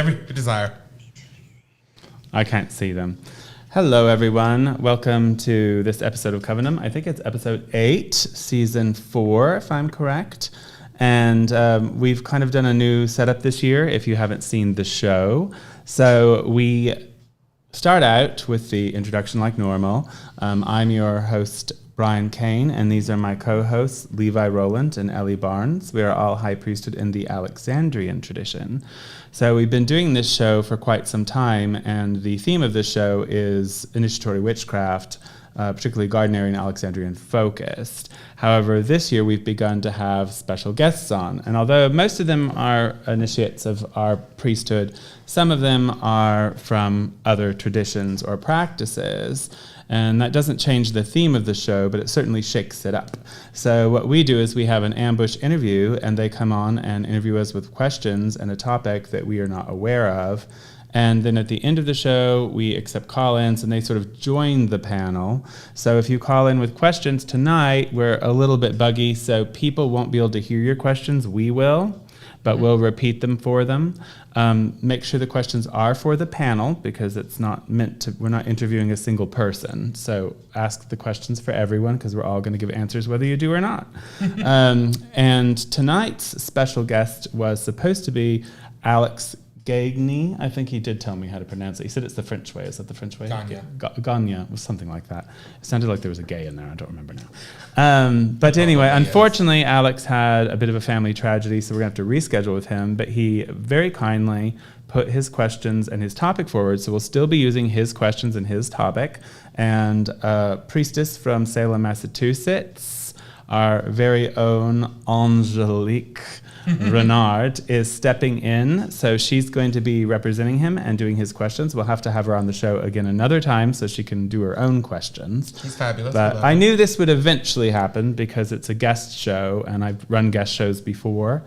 whatever you desire. I can't see them. Hello, everyone. Welcome to this episode of Covendom. I think it's episode 8, season 4, if I'm correct. And we've kind of done a new setup this year, if you haven't seen the show. So we start out with the introduction like normal. I'm your host, Brian Kane, and these are my co-hosts, Levi Rowland and Ellie Barnes. We are all high priesthood in the Alexandrian tradition. So we've been doing this show for quite some time, and the theme of this show is initiatory witchcraft, particularly Gardnerian Alexandrian focused. However, this year we've begun to have special guests on, and although most of them are initiates of our priesthood, some of them are from other traditions or practices. And that doesn't change the theme of the show, but it certainly shakes it up. So what we do is we have an ambush interview, and they come on and interview us with questions and a topic that we are not aware of. And then at the end of the show, we accept call-ins, and they sort of join the panel. So if you call in with questions tonight, we're a little bit buggy, so people won't be able to hear your questions. We will, but we'll repeat them for them. Make sure the questions are for the panel, because it's not meant to, we're not interviewing a single person. So ask the questions for everyone, because we're all going to give answers whether you do or not. And tonight's special guest was supposed to be Alex Gagny. I think he did tell me how to pronounce it. He said it's the French way. Is that the French way? Gagny was something like that. It sounded like there was a gay in there. I don't remember now. But anyway, unfortunately, Alex had a bit of a family tragedy, so we're going to have to reschedule with him. But he very kindly put his questions and his topic forward, so we'll still be using his questions and his topic. And priestess from Salem, Massachusetts, our very own Angelique Renard is stepping in, so she's going to be representing him and doing his questions. We'll have to have her on the show again another time so she can do her own questions. She's fabulous. But I knew this would eventually happen because it's a guest show, and I've run guest shows before.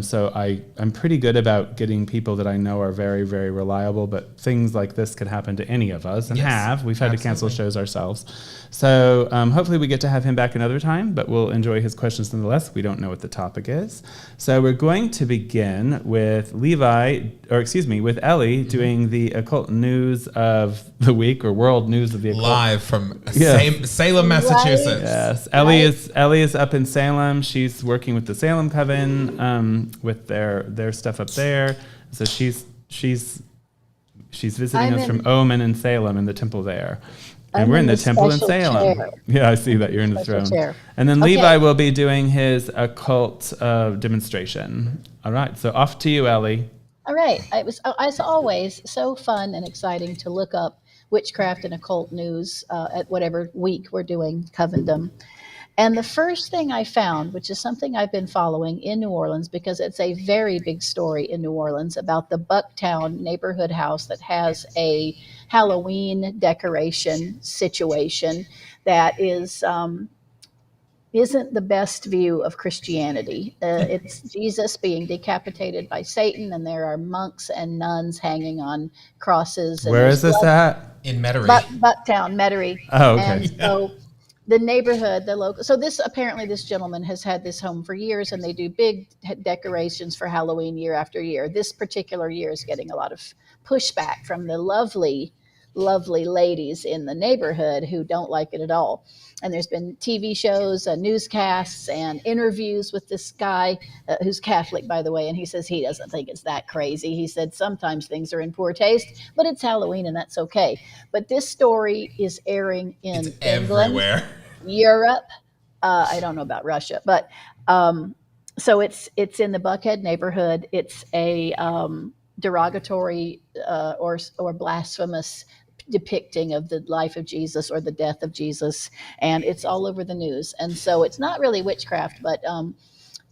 So I'm pretty good about getting people that I know are very, very reliable, but things like this could happen to any of us, and we've had to cancel shows ourselves. So hopefully we get to have him back another time, but we'll enjoy his questions nonetheless. We don't know what the topic is. So we're going to begin with with Ellie doing the occult news of the week, or world news of the occult. Live from Salem, Massachusetts. Right. Yes, Ellie is up in Salem. She's working with the Salem Coven with their stuff up there. So she's visiting us from Omen and Salem in the temple there. And we're in the temple in Salem. Chair. Yeah, I see that you're in the throne. Chair. And then Levi will be doing his occult demonstration. All right, so off to you, Ellie. All right. It was, as always, so fun and exciting to look up witchcraft and occult news at whatever week we're doing Covendom. And the first thing I found, which is something I've been following in New Orleans, because it's a very big story in New Orleans about the Bucktown neighborhood house that has a Halloween decoration situation that isn't the best view of Christianity. It's Jesus being decapitated by Satan, and there are monks and nuns hanging on crosses. And where is this at? In Metairie. Bucktown, Metairie. Oh, okay. And so the neighborhood, the local. So this gentleman has had this home for years, and they do big decorations for Halloween year after year. This particular year is getting a lot of pushback from the lovely ladies in the neighborhood who don't like it at all. And there's been TV shows, newscasts, and interviews with this guy who's Catholic, by the way, and he says he doesn't think it's that crazy. He said sometimes things are in poor taste, but it's Halloween, and that's okay. But this story is airing in England, everywhere. Europe. I don't know about Russia, but so it's in the Buckhead neighborhood. It's a derogatory or blasphemous depicting of the life of Jesus or the death of Jesus, and it's all over the news. And so it's not really witchcraft, but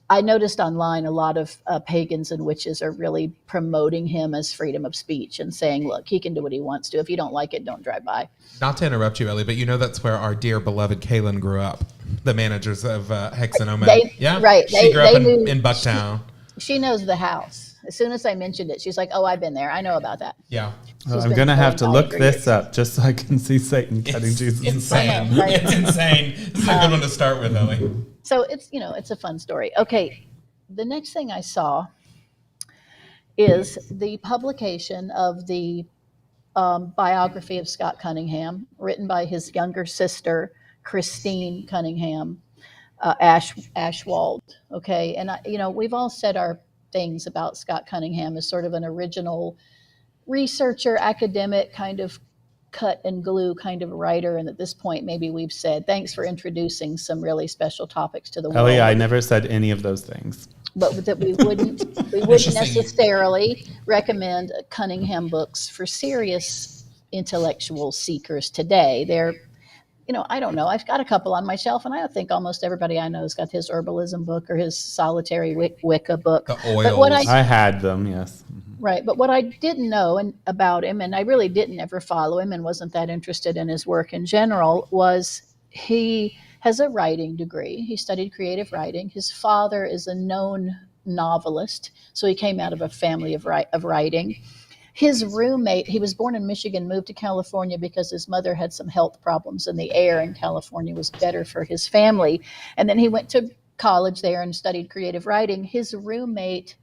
I noticed online a lot of pagans and witches are really promoting him as freedom of speech and saying, look, he can do what he wants to. If you don't like it, don't drive by. Not to interrupt you, Ellie, but you know that's where our dear beloved Kaylin grew up, the managers of Hex and Omen. Right. She grew up in Bucktown. She knows the house. As soon as I mentioned it, she's like, oh, I've been there. I know about that. Yeah. Well, I'm going to have to look this up just so I can see Satan cutting Jesus. Insane. It's insane. This is a good one to start with, Ellie. So it's a fun story. Okay. The next thing I saw is the publication of the biography of Scott Cunningham, written by his younger sister, Christine Cunningham Ashwald. Okay, and we've all said our things about Scott Cunningham as sort of an original researcher, academic, kind of cut and glue kind of writer. And at this point, maybe we've said, thanks for introducing some really special topics to the world. Ellie, I never said any of those things. But that we wouldn't necessarily recommend Cunningham books for serious intellectual seekers today. They're, I don't know. I've got a couple on my shelf, and I think almost everybody I know has got his herbalism book or his solitary Wicca book. The oils. But what I had them, yes. Right. But what I didn't know about him, and I really didn't ever follow him and wasn't that interested in his work in general, was he has a writing degree. He studied creative writing. His father is a known novelist, so he came out of a family of writing. His roommate, he was born in Michigan, moved to California because his mother had some health problems and the air in California was better for his family. And then he went to college there and studied creative writing. His roommate,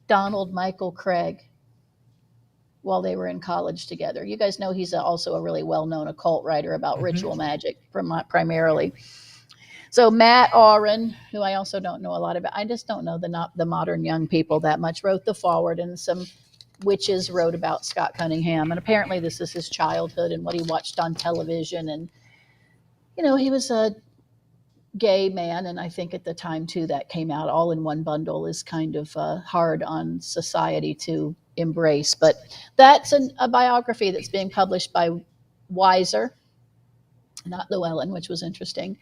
Donald Michael Craig, while they were in college together. You guys know he's also a really well-known occult writer about ritual magic primarily. So Matt Oren, who I also don't know a lot about, I just don't know the modern young people that much, wrote the foreword, and some witches wrote about Scott Cunningham. And apparently this is his childhood and what he watched on television. And, he was a gay man, and I think at the time too that came out all in one bundle is kind of hard on society to embrace. But that's a biography that's being published by Weiser, not Llewellyn, which was interesting.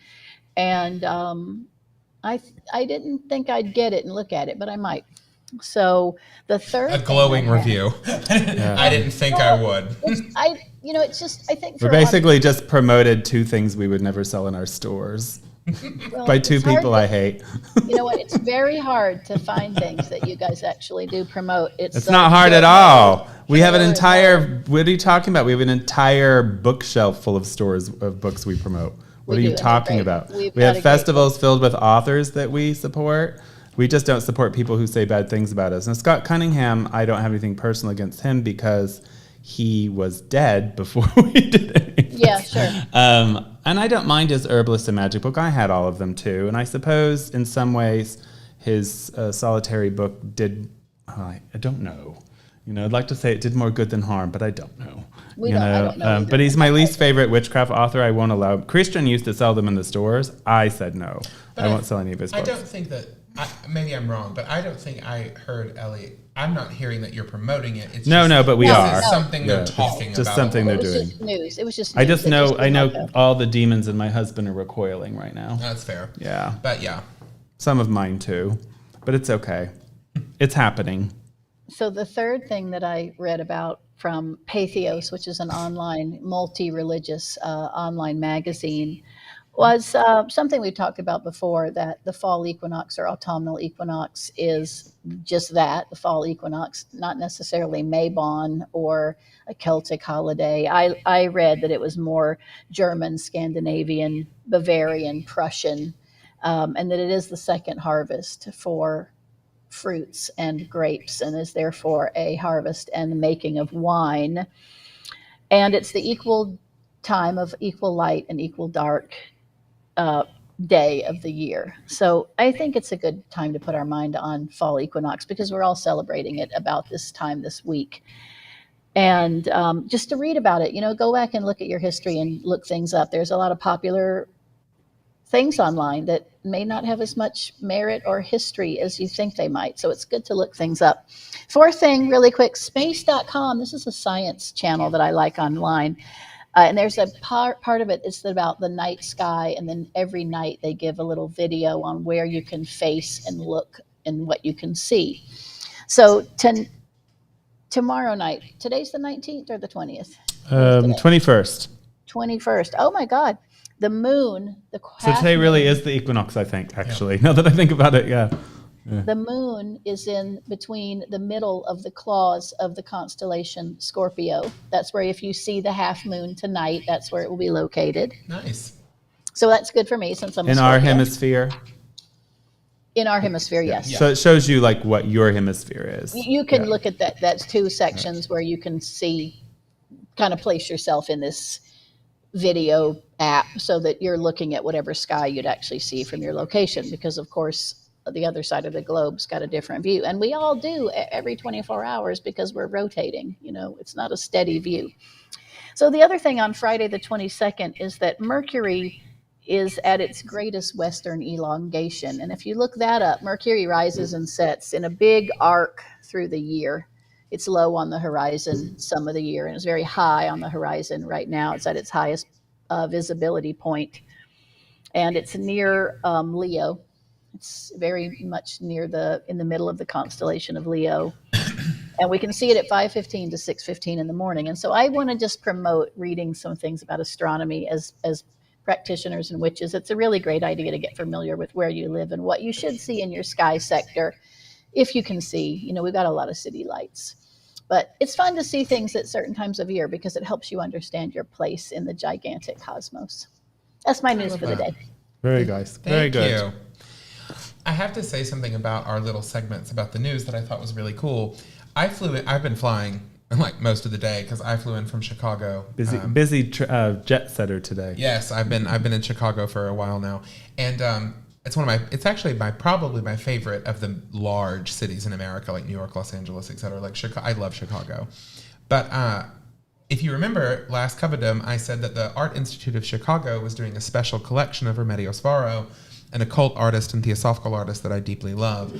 And I didn't think I'd get it and look at it, but I might. So the third, a glowing review. Yeah. I didn't think I would. It's just, I think we basically just promoted two things we would never sell in our stores. Well, by two people I hate. You know what? It's very hard to find things that you guys actually do promote. It's not hard at all. We have an entire, what are you talking about? We have an entire bookshelf full of stores of books we promote. What are you talking about? We have festivals filled with authors that we support. We just don't support people who say bad things about us. And Scott Cunningham, I don't have anything personal against him because he was dead before we did anything. Yeah, sure. And I don't mind his herbalist and magic book. I had all of them too. And I suppose in some ways his solitary book did, I don't know. I'd like to say it did more good than harm, but I don't know. I don't know but he's my least favorite witchcraft author. I won't allow. Christian used to sell them in the stores. I said no. But I won't sell any of his books. I don't think that, maybe I'm wrong, but I don't think I heard Ellie. I'm not hearing that you're promoting it. It's but we are. It's something they're talking about. Just something they're doing. Just news. It was just news. I just know. I know all the demons in my husband are recoiling right now. That's fair. Yeah. But yeah. Some of mine too. But it's okay. It's happening. So the third thing that I read about from Patheos, which is an online, multi-religious online magazine, was something we talked about before, that the fall equinox or autumnal equinox is just that, the fall equinox, not necessarily Mabon or a Celtic holiday. I read that it was more German, Scandinavian, Bavarian, Prussian, and that it is the second harvest for fruits and grapes, and is therefore a harvest and the making of wine. And it's the equal time of equal light and equal dark day of the year. So I think it's a good time to put our mind on fall equinox because we're all celebrating it about this time this week. And just to read about it, go back and look at your history and look things up. There's a lot of popular things online that may not have as much merit or history as you think they might. So it's good to look things up. Fourth thing, really quick, space.com. This is a science channel that I like online. And there's a part of it is about the night sky. And then every night they give a little video on where you can face and look and what you can see. So tomorrow night, today's the 19th or the 20th? 21st. 21st. Oh my God. The moon. So today really is the equinox, I think, actually. Yeah. Now that I think about it, yeah. The moon is in between the middle of the claws of the constellation Scorpio. That's where, if you see the half moon tonight, that's where it will be located. Nice. So that's good for me since I'm in our hemisphere. In our hemisphere, yes. So it shows you like what your hemisphere is. You can look at that. That's two sections where you can see, kind of place yourself in this video app so that you're looking at whatever sky you'd actually see from your location, because of course the other side of the globe's got a different view, and we all do every 24 hours because we're rotating. It's not a steady view. So the other thing on Friday the 22nd is that Mercury is at its greatest western elongation, and if you look that up, Mercury rises and sets in a big arc through the year. It's low on the horizon some of the year, and it's very high on the horizon right now. It's at its highest visibility point, and it's near Leo. It's very much in the middle of the constellation of Leo, and we can see it at 5:15 to 6:15 in the morning. And so I want to just promote reading some things about astronomy as practitioners and witches. It's a really great idea to get familiar with where you live and what you should see in your sky sector. If you can see, we've got a lot of city lights, but it's fun to see things at certain times of year because it helps you understand your place in the gigantic cosmos. That's my news for the day. Very nice. Very good. Thank you. I have to say something about our little segments about the news that I thought was really cool. I've been flying like most of the day because I flew in from Chicago. Busy jet setter today. Yes, I've been in Chicago for a while now, and it's actually probably my favorite of the large cities in America, like New York, Los Angeles, etc. Like I love Chicago, but if you remember last Covendom, I said that the Art Institute of Chicago was doing a special collection of Remedios Varo, an occult artist and theosophical artist that I deeply love.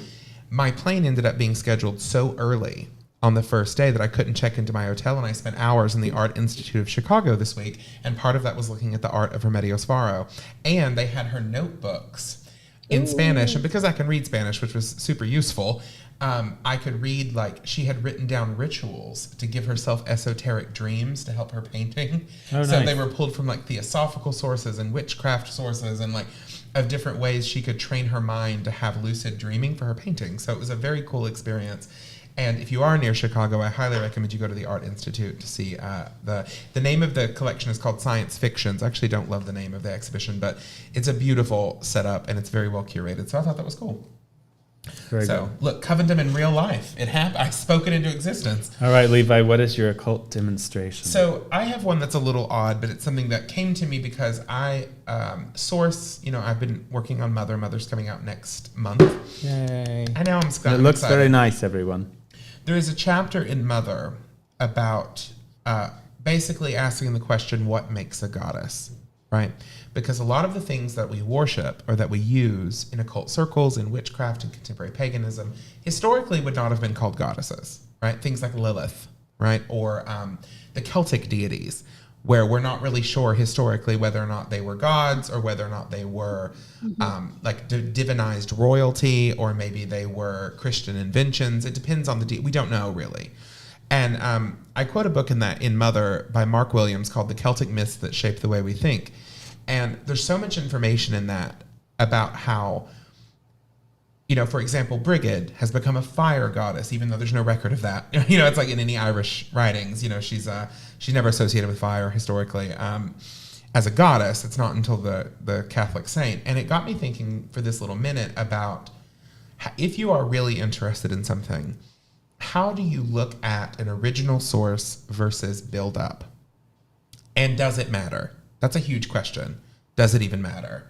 My plane ended up being scheduled so early on the first day that I couldn't check into my hotel, and I spent hours in the Art Institute of Chicago this week, and part of that was looking at the art of Remedios Varo. And they had her notebooks in Spanish, and because I can read Spanish, which was super useful, I could read, like, she had written down rituals to give herself esoteric dreams to help her painting. Oh, so nice. they were pulled from, like, theosophical sources and witchcraft sources and, like, of different ways she could train her mind to have lucid dreaming for her painting. So it was a very cool experience. And if you are near Chicago, I highly recommend you go to the Art Institute to see the name of the collection is called Science Fictions. I actually don't love the name of the exhibition, but it's a beautiful setup and it's very well curated. So I thought that was cool. Very so good. Look, Covendom in real life. It happened. I spoke it into existence. All right, Levi, what is your occult demonstration? So I have one that's a little odd, but it's something that came to me because I source, I've been working on Mother. Mother's coming out next month. Yay. I know, I'm excited. It looks very nice, everyone. There is a chapter in Mother about basically asking the question, what makes a goddess, right? Because a lot of the things that we worship or that we use in occult circles, in witchcraft and contemporary paganism, historically would not have been called goddesses, right? Things like Lilith, right? Or the Celtic deities, where we're not really sure historically whether or not they were gods or whether or not they were divinized royalty, or maybe they were Christian inventions. It depends on the we don't know really. And I quote a book in Mother by Mark Williams called The Celtic Myths That Shape the Way We Think. And there's so much information in that about how, for example, Brigid has become a fire goddess, even though there's no record of that. It's like in any Irish writings, she's never associated with fire historically. As a goddess, it's not until the Catholic saint. And it got me thinking for this little minute about if you are really interested in something, how do you look at an original source versus build up? And does it matter? That's a huge question. Does it even matter?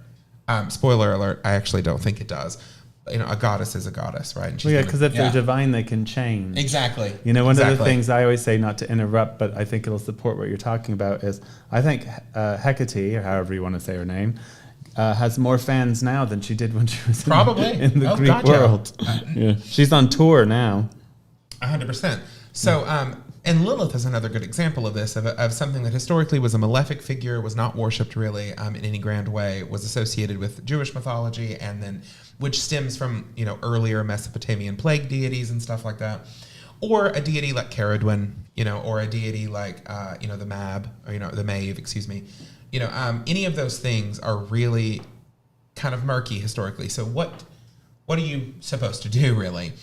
Spoiler alert, I actually don't think it does. A goddess is a goddess, right? And because if they're divine, they can change. Exactly. One of the things I always say, not to interrupt, but I think it'll support what you're talking about, is I think Hecate, or however you want to say her name, has more fans now than she did when she was in the Greek world. Yeah. She's on tour now. 100%. So, and Lilith is another good example of this, of something that historically was a malefic figure, was not worshipped really in any grand way, was associated with Jewish mythology, and then which stems from earlier Mesopotamian plague deities and stuff like that, or a deity like Caradwin, or a deity like the Mab, or the Maeve, excuse me, any of those things are really kind of murky historically. So what are you supposed to do really?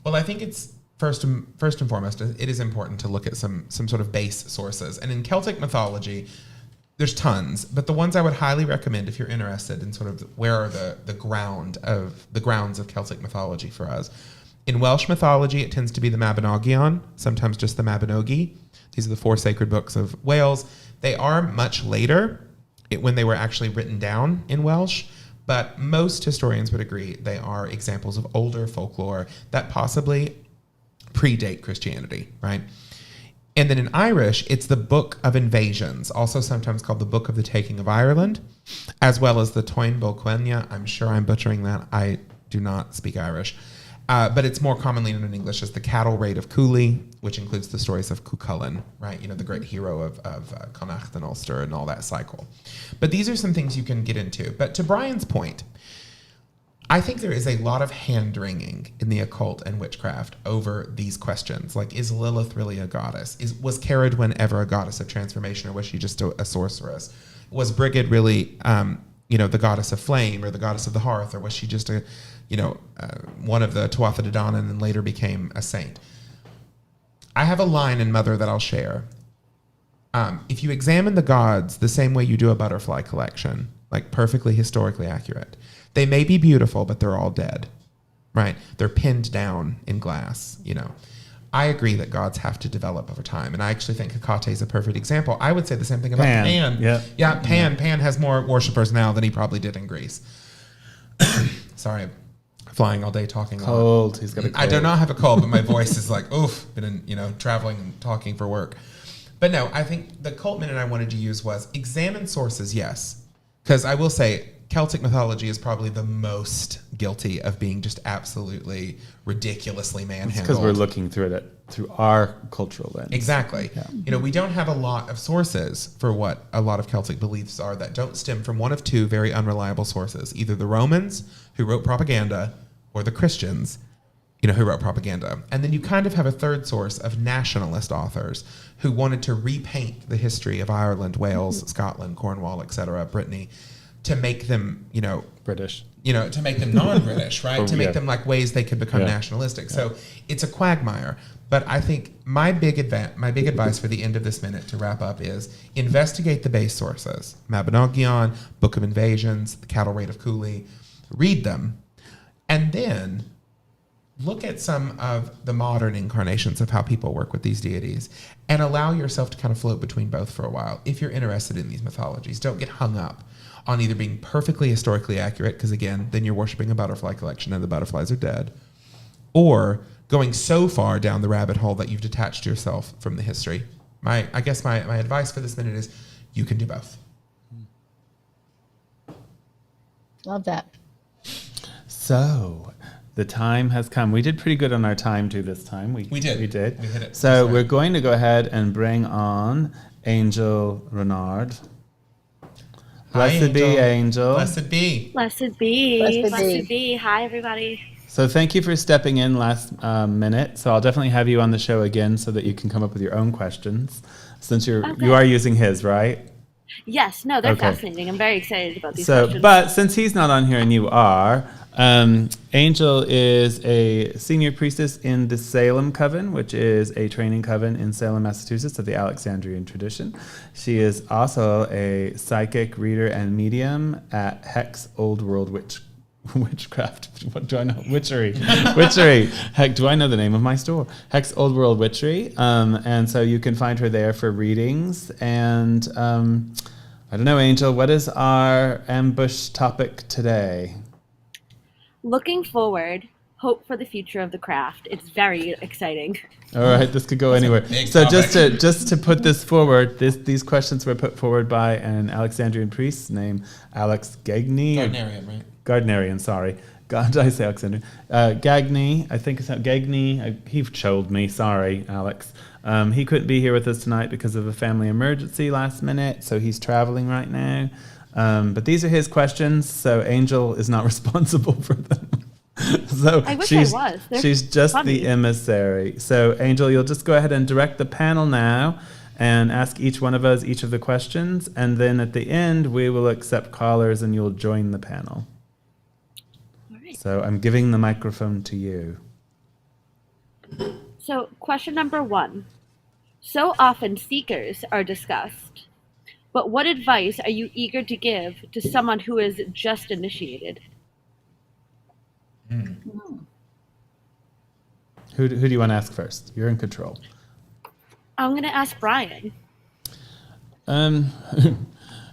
Well, I think it's First and foremost, it is important to look at some sort of base sources. And in Celtic mythology, there's tons, but the ones I would highly recommend if you're interested in sort of where are the grounds of Celtic mythology for us. In Welsh mythology, it tends to be the Mabinogion, sometimes just the Mabinogi. These are the 4 sacred books of Wales. They are much later when they were actually written down in Welsh, but most historians would agree they are examples of older folklore that possibly predate Christianity, right? And then in Irish, it's the Book of Invasions, also sometimes called the Book of the Taking of Ireland, as well as the Toin Bolquenia. I'm sure I'm butchering that. I do not speak Irish. But it's more commonly known in English as the Cattle Raid of Cooley, which includes the stories of Cuchulainn, right? You know, the great hero of Connacht and Ulster and all that cycle. But these are some things you can get into. But to Brian's point, I think there is a lot of hand-wringing in the occult and witchcraft over these questions. Like, is Lilith really a goddess? Was Caradwyn ever a goddess of transformation, or was she just a sorceress? Was Brigid really, the goddess of flame or the goddess of the hearth, or was she just one of the Tuatha De Danann and later became a saint? I have a line in Mother that I'll share. If you examine the gods the same way you do a butterfly collection, like perfectly historically accurate, they may be beautiful, but they're all dead, right? They're pinned down in glass, I agree that gods have to develop over time, and I actually think Hecate is a perfect example. I would say the same thing about Pan. Yeah, Pan. Pan has more worshippers now than he probably did in Greece. Sorry, flying all day talking. Cold. He's got a cold. I do not have a cold, but my voice is like, oof, been traveling and talking for work. But no, I think the cult minute I wanted to use was examine sources, yes. Because I will say, Celtic mythology is probably the most guilty of being just absolutely ridiculously manhandled. Because we're looking through it through our cultural lens. Exactly. Yeah. We don't have a lot of sources for what a lot of Celtic beliefs are that don't stem from one of two very unreliable sources, either the Romans, who wrote propaganda, or the Christians, who wrote propaganda. And then you kind of have a third source of nationalist authors who wanted to repaint the history of Ireland, Wales, Scotland, Cornwall, etc., Brittany, to make them, British. To make them non-British, right? To make them like ways they could become nationalistic. So it's a quagmire. But I think my big advice for the end of this minute to wrap up is investigate the base sources. Mabinogion, Book of Invasions, the Cattle Raid of Cooley. Read them. And then look at some of the modern incarnations of how people work with these deities and allow yourself to kind of float between both for a while. If you're interested in these mythologies, don't get hung up on either being perfectly historically accurate, because again, then you're worshiping a butterfly collection and the butterflies are dead, or going so far down the rabbit hole that you've detached yourself from the history. My advice for this minute is you can do both. Love that. So the time has come. We did pretty good on our time too this time. We did. We hit it. So we're going to go ahead and bring on Angel Renard. Blessed be, Angel. Blessed be. Blessed be. Blessed be. Hi, everybody. So thank you for stepping in last minute. So I'll definitely have you on the show again so that you can come up with your own questions, since you are using his, right? Yes. No, they're fascinating. I'm very excited about these questions. But since he's not on here and you are, Angel is a senior priestess in the Salem Coven, which is a training coven in Salem, Massachusetts of the Alexandrian tradition. She is also a psychic reader and medium at Hex Old World Witchcraft. What do I know? Witchery. Heck, do I know the name of my store? Hex Old World Witchery. And so you can find her there for readings. And I don't know, Angel, what is our ambush topic today? Looking forward, hope for the future of the craft. It's very exciting. All right, this could go anywhere. So just to put this forward, these questions were put forward by an Alexandrian priest named Alex Gagny. Gardnerian, right? Gardnerian, sorry. God, did I say Alexandrian? Gagny, I think it's Gagny. He told me, sorry, Alex. He couldn't be here with us tonight because of a family emergency last minute, so he's traveling right now. But these are his questions, so Angel is not responsible for them. So I wish I was. She's just funny. The emissary. So Angel, you'll just go ahead and direct the panel now and ask each one of us each of the questions, and then at the end we will accept callers and you'll join the panel. All right. So I'm giving the microphone to you. So question number 1. So often seekers are discussed. But what advice are you eager to give to someone who is just initiated? Who do you want to ask first? You're in control. I'm going to ask Brian.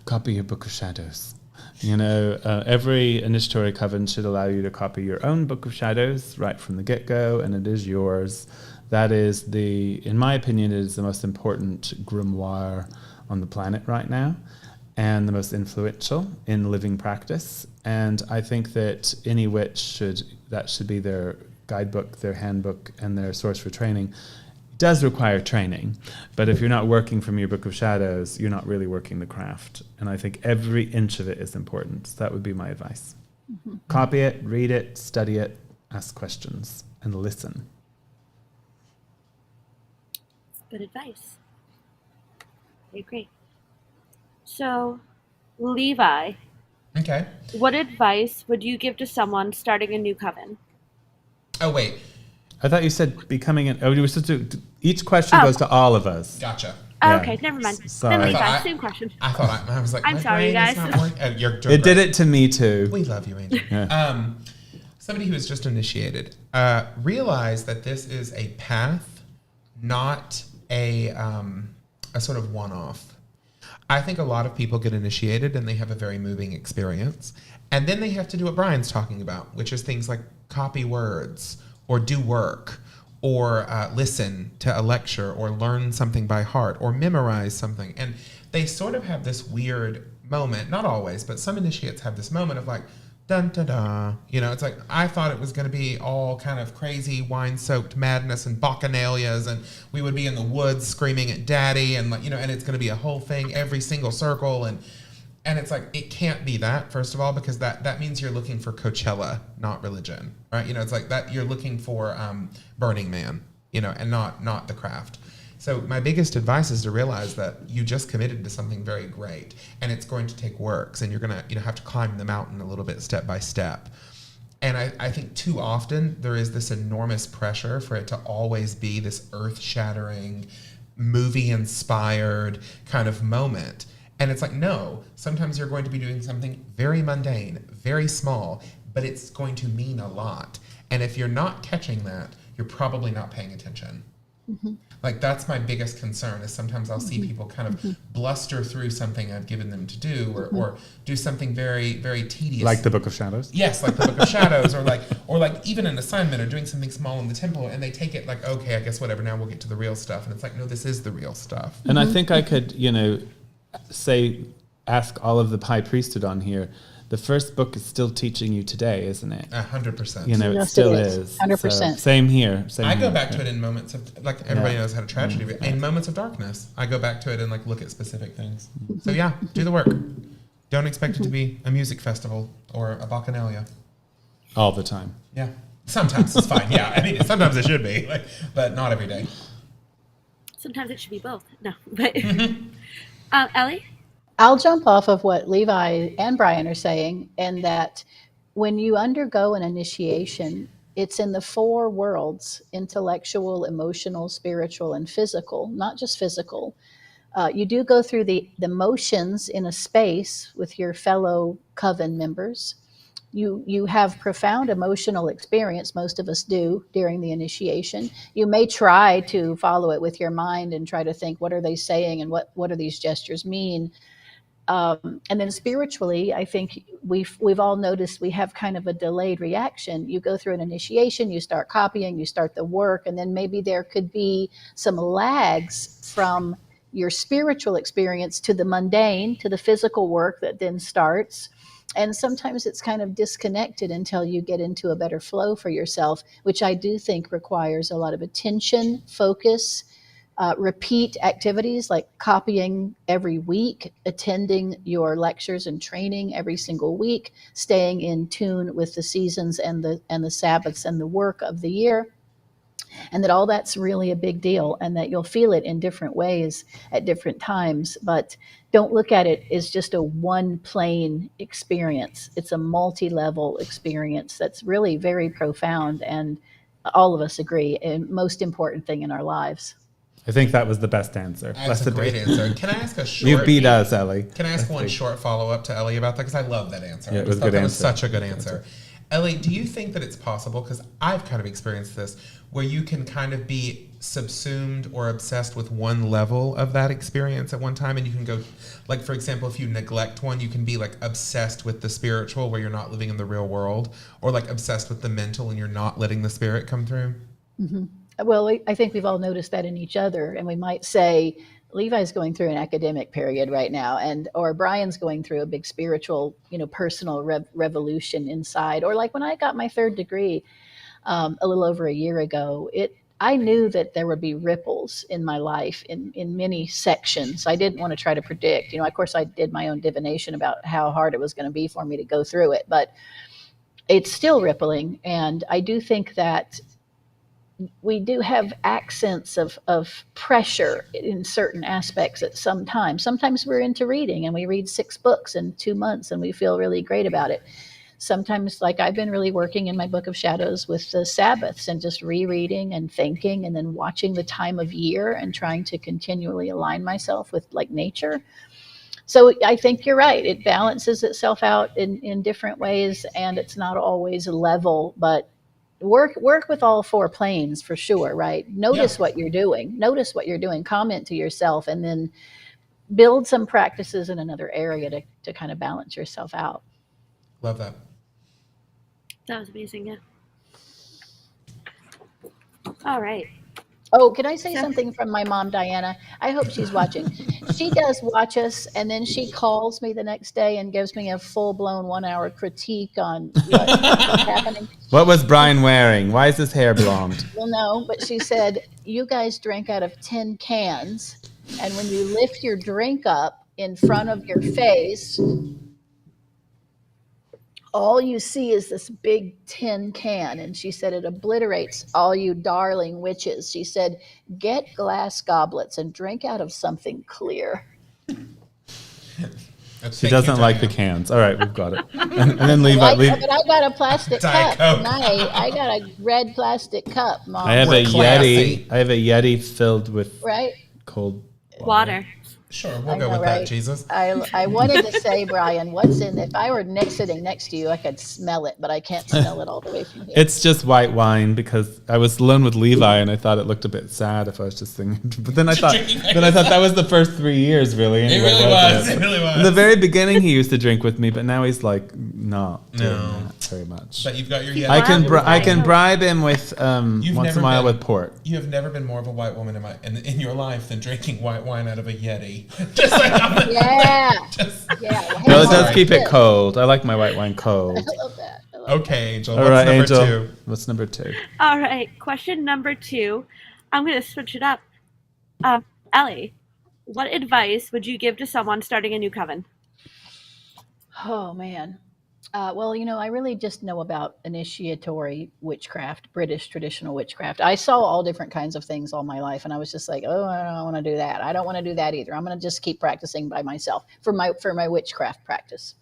Copy your Book of Shadows. You know, every initiatory coven should allow you to copy your own Book of Shadows right from the get-go, and it is yours. That is in my opinion, it is the most important grimoire on the planet right now, and the most influential in living practice. And I think that any witch should be their guidebook, their handbook, and their source for training. It does require training, but if you're not working from your Book of Shadows, you're not really working the craft. And I think every inch of it is important. So that would be my advice. Mm-hmm. Copy it, read it, study it, ask questions, and listen. Good advice. I agree. So, Levi. Okay. What advice would you give to someone starting a new coven? Oh, wait. I thought you said becoming an... Oh, you were supposed to... Each question goes to all of us. Gotcha. Yeah. Okay, never mind. Sorry. Then Levi, same question. I was like, I'm sorry, guys. It did it to me, too. We love you, Angel. Yeah. Somebody who is just initiated, realize that this is a path, not a sort of one-off. I think a lot of people get initiated and they have a very moving experience. And then they have to do what Brian's talking about, which is things like copy words or do work or listen to a lecture or learn something by heart or memorize something. And they sort of have this weird moment, not always, but some initiates have this moment of like, dun da da. You know, it's like, I thought it was going to be all kind of crazy wine-soaked madness and bacchanalias, and we would be in the woods screaming at daddy, and like, you know, and it's going to be a whole thing, every single circle, and it's like, it can't be that, first of all, because that means you're looking for Coachella, not religion, right? You know, it's like that you're looking for Burning Man, you know, and not the craft. So my biggest advice is to realize that you just committed to something very great, and it's going to take works, and you're going to have to climb the mountain a little bit step by step. And I think too often there is this enormous pressure for it to always be this earth-shattering, movie-inspired kind of moment. And it's like, no, sometimes you're going to be doing something very mundane, very small, but it's going to mean a lot. And if you're not catching that, you're probably not paying attention. Mm-hmm. Like, that's my biggest concern, is sometimes I'll see people kind of bluster through something I've given them to do, or do something very, very tedious. Like the Book of Shadows? Yes, like the Book of Shadows, or like even an assignment, or doing something small in the temple, and they take it like, okay, I guess whatever, now we'll get to the real stuff. And it's like, no, this is the real stuff. And I think I could, ask all of the high priesthood on here, the first book is still teaching you today, isn't it? 100%. You know, Yes, it still it is. 100%. So, same here. I go back to it in moments of, like, everybody knows how to tragedy, but in moments of darkness, I go back to it and like look at specific things. So yeah, do the work. Don't expect it to be a music festival or a bacchanalia. All the time. Yeah. Sometimes it's fine. Yeah. I mean, sometimes it should be, but not every day. Sometimes it should be both. No, but Ellie? I'll jump off of what Levi and Brian are saying, and that when you undergo an initiation, it's in the four worlds: intellectual, emotional, spiritual, and physical, not just physical. You do go through the motions in a space with your fellow coven members. You have profound emotional experience, most of us do, during the initiation. You may try to follow it with your mind and try to think, what are they saying and what do these gestures mean? And then spiritually, I think we've all noticed we have kind of a delayed reaction. You go through an initiation, you start copying, you start the work, and then maybe there could be some lags from your spiritual experience to the mundane, to the physical work that then starts. And sometimes it's kind of disconnected until you get into a better flow for yourself, which I do think requires a lot of attention, focus, repeat activities like copying every week, attending your lectures and training every single week, staying in tune with the seasons and the Sabbaths and the work of the year. And that all that's really a big deal, and that you'll feel it in different ways at different times. But don't look at it as just a one plane experience. It's a multi-level experience that's really very profound, and all of us agree, and most important thing in our lives. I think that was the best answer. That's a great answer. Can I ask a short... You beat us, Ellie. Can I ask one short follow-up to Ellie about that? Because I love that answer. Yeah, I it was just a good thought that was answer. such a good answer. Ellie, do you think that it's possible, because I've kind of experienced this, where you can kind of be subsumed or obsessed with one level of that experience at one time, and you can go, like, for example, if you neglect one, you can be like obsessed with the spiritual where you're not living in the real world, or like obsessed with the mental and you're not letting the spirit come through? Mm-hmm. Well, I think we've all noticed that in each other, and we might say Levi's going through an academic period right now, or Brian's going through a big spiritual, personal revolution inside. Or like when I got my third degree a little over a year ago, I knew that there would be ripples in my life in many sections. I didn't want to try to predict. Of course, I did my own divination about how hard it was going to be for me to go through it, but it's still rippling. And I do think that we do have accents of pressure in certain aspects at some time. Sometimes we're into reading and we read 6 books in 2 months and we feel really great about it. Sometimes, like I've been really working in my Book of Shadows with the Sabbaths and just rereading and thinking and then watching the time of year and trying to continually align myself with like nature. So I think you're right. It balances itself out in different ways, and it's not always level, but work with all 4 planes for sure, right? Notice what you're doing. Comment to yourself, and then build some practices in another area to kind of balance yourself out. Love that. That was amazing, yeah. All right. Oh, can I say something from my mom, Diana? I hope she's watching. She does watch us, and then she calls me the next day and gives me a full-blown 1-hour critique on what's happening. What was Brian wearing? Why is his hair blonde? Well, no, but she said, you guys drank out of tin cans, and when you lift your drink up in front of your face, all you see is this big tin can. And she said, it obliterates all you darling witches. She said, get glass goblets and drink out of something clear. She doesn't like the cans. All right, we've got it. And then Levi. But I got a plastic cup tonight. I got a red plastic cup, Mom. I have a Yeti filled with cold water. Sure, we'll go with that, Jesus. I wanted to say, Brian, what's in it? If I were sitting next to you, I could smell it, but I can't smell it all the way from here. It's just white wine, because I was alone with Levi and I thought it looked a bit sad if I was just thinking. But then I thought that was the first 3 years, really. Anyway, It really was. In the very beginning, he used to drink with me, but now he's like not doing that very much. But you've got your Yeti. I can bribe him with once in a while with port. You have never been more of a white woman in your life than drinking white wine out of a Yeti. Just like Well, it does keep it cold. I like my white wine cold. I love that. Okay, Angel. All right, what's number Angel. 2? What's number 2? All right. Question number 2. I'm going to switch it up. Ellie, what advice would you give to someone starting a new coven? Oh, man. Well, I really just know about initiatory witchcraft, British traditional witchcraft. I saw all different kinds of things all my life, and I was just like, oh, I don't want to do that. I don't want to do that either. I'm going to just keep practicing by myself for my witchcraft practice.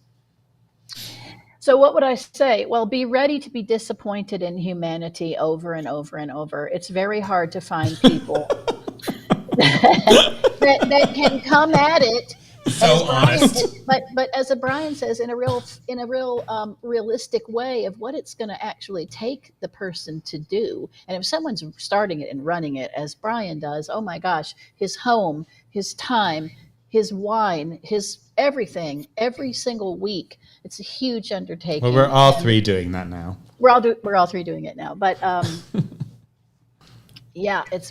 So what would I say? Well, be ready to be disappointed in humanity over and over and over. It's very hard to find people that can come at it. So honest. But as Brian says, in a real realistic way of what it's going to actually take the person to do. And if someone's starting it and running it, as Brian does, oh my gosh, his home, his time, his wine, his everything, every single week, it's a huge undertaking. Well, we're all 3 doing that now. We're all 3 doing it now, but. Yeah, it's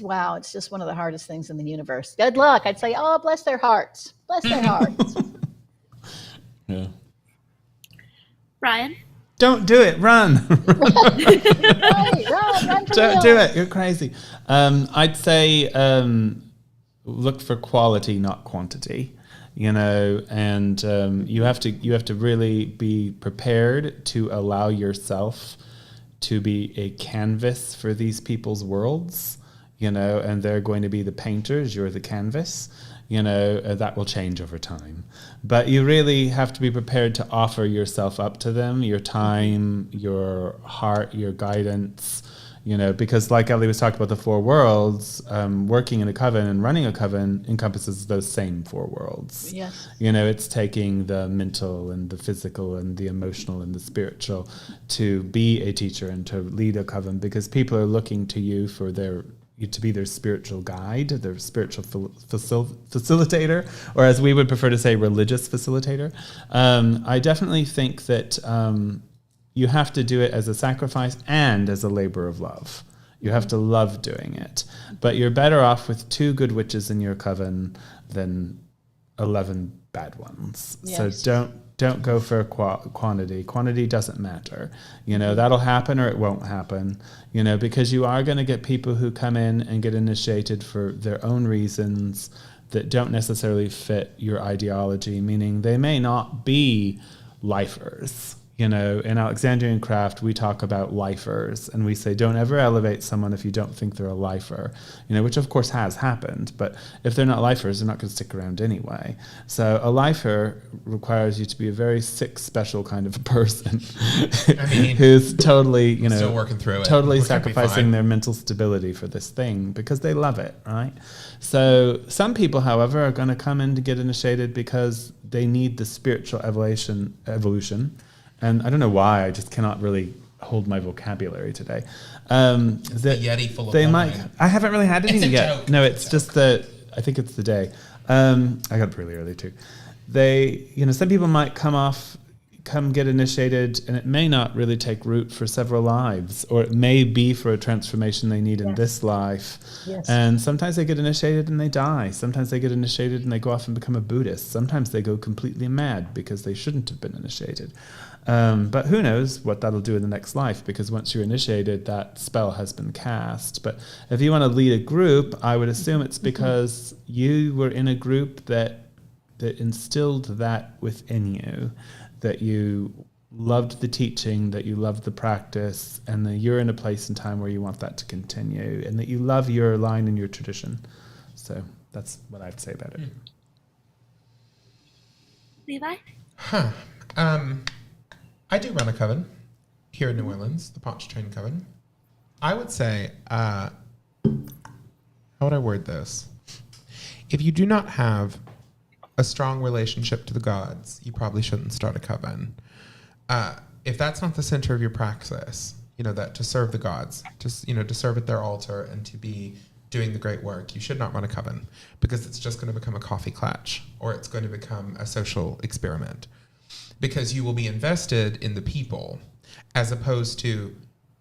just one of the hardest things in the universe. Good luck. I'd say, oh, bless their hearts. Bless their hearts. Yeah. Brian? Don't do it. Run. Run. Don't do it. You're crazy. I'd say look for quality, not quantity. And you have to really be prepared to allow yourself to be a canvas for these people's worlds, and they're going to be the painters, you're the canvas, that will change over time. But you really have to be prepared to offer yourself up to them, your time, your heart, your guidance, because like Ellie was talking about the four worlds, working in a coven and running a coven encompasses those same four worlds. Yes. It's taking the mental and the physical and the emotional and the spiritual to be a teacher and to lead a coven, because people are looking to you for to be their spiritual guide, their spiritual facilitator, or as we would prefer to say, religious facilitator. I definitely think that you have to do it as a sacrifice and as a labor of love. You have to love doing it. But you're better off with 2 good witches in your coven than 11 bad ones. Yes. So don't go for quantity. Quantity doesn't matter. That'll happen or it won't happen, because you are going to get people who come in and get initiated for their own reasons that don't necessarily fit your ideology, meaning they may not be lifers. In Alexandrian craft, we talk about lifers, and we say don't ever elevate someone if you don't think they're a lifer, which of course has happened. But if they're not lifers, they're not going to stick around anyway. So a lifer requires you to be a very sick, special kind of a person who's totally, still working through it, totally sacrificing their mental stability for this thing because they love it, right? So some people, however, are going to come in to get initiated because they need the spiritual evolution. And I don't know why, I just cannot really hold my vocabulary today. The Yeti full of wine. I haven't really had any yet. Joke. No, it's just I think it's the day. I got up really early too. Some people might come get initiated, and it may not really take root for several lives, or it may be for a transformation they need in this life. Yes. And sometimes they get initiated and they die. Sometimes they get initiated and they go off and become a Buddhist. Sometimes they go completely mad because they shouldn't have been initiated. But who knows what that'll do in the next life, because once you're initiated, that spell has been cast. But if you want to lead a group, I would assume it's because you were in a group that instilled that within you, that you loved the teaching, that you loved the practice, and that you're in a place and time where you want that to continue, and that you love your line and your tradition. So that's what I'd say about it. Levi? I do run a coven here in New Orleans, the Pontchartrain Coven. I would say, how would I word this? If you do not have a strong relationship to the gods, you probably shouldn't start a coven. If that's not the center of your praxis, that to serve the gods, to serve at their altar and to be doing the great work, you should not run a coven, because it's just going to become a coffee klatch, or it's going to become a social experiment. Because you will be invested in the people, as opposed to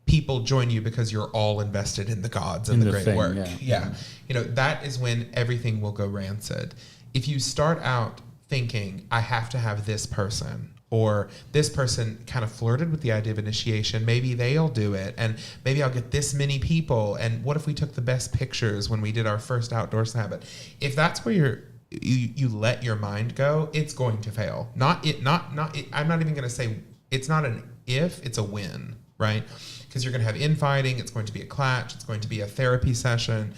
people join you because you're all invested in the gods and the great work. Yeah. That is when everything will go rancid. If you start out thinking, I have to have this person, or this person kind of flirted with the idea of initiation, maybe they'll do it, and maybe I'll get this many people, and what if we took the best pictures when we did our first outdoor Sabbath? If that's where you let your mind go, it's going to fail. I'm not even going to say it's not an if, it's a when, right? Because you're going to have infighting, it's going to be a klatch, it's going to be a therapy session.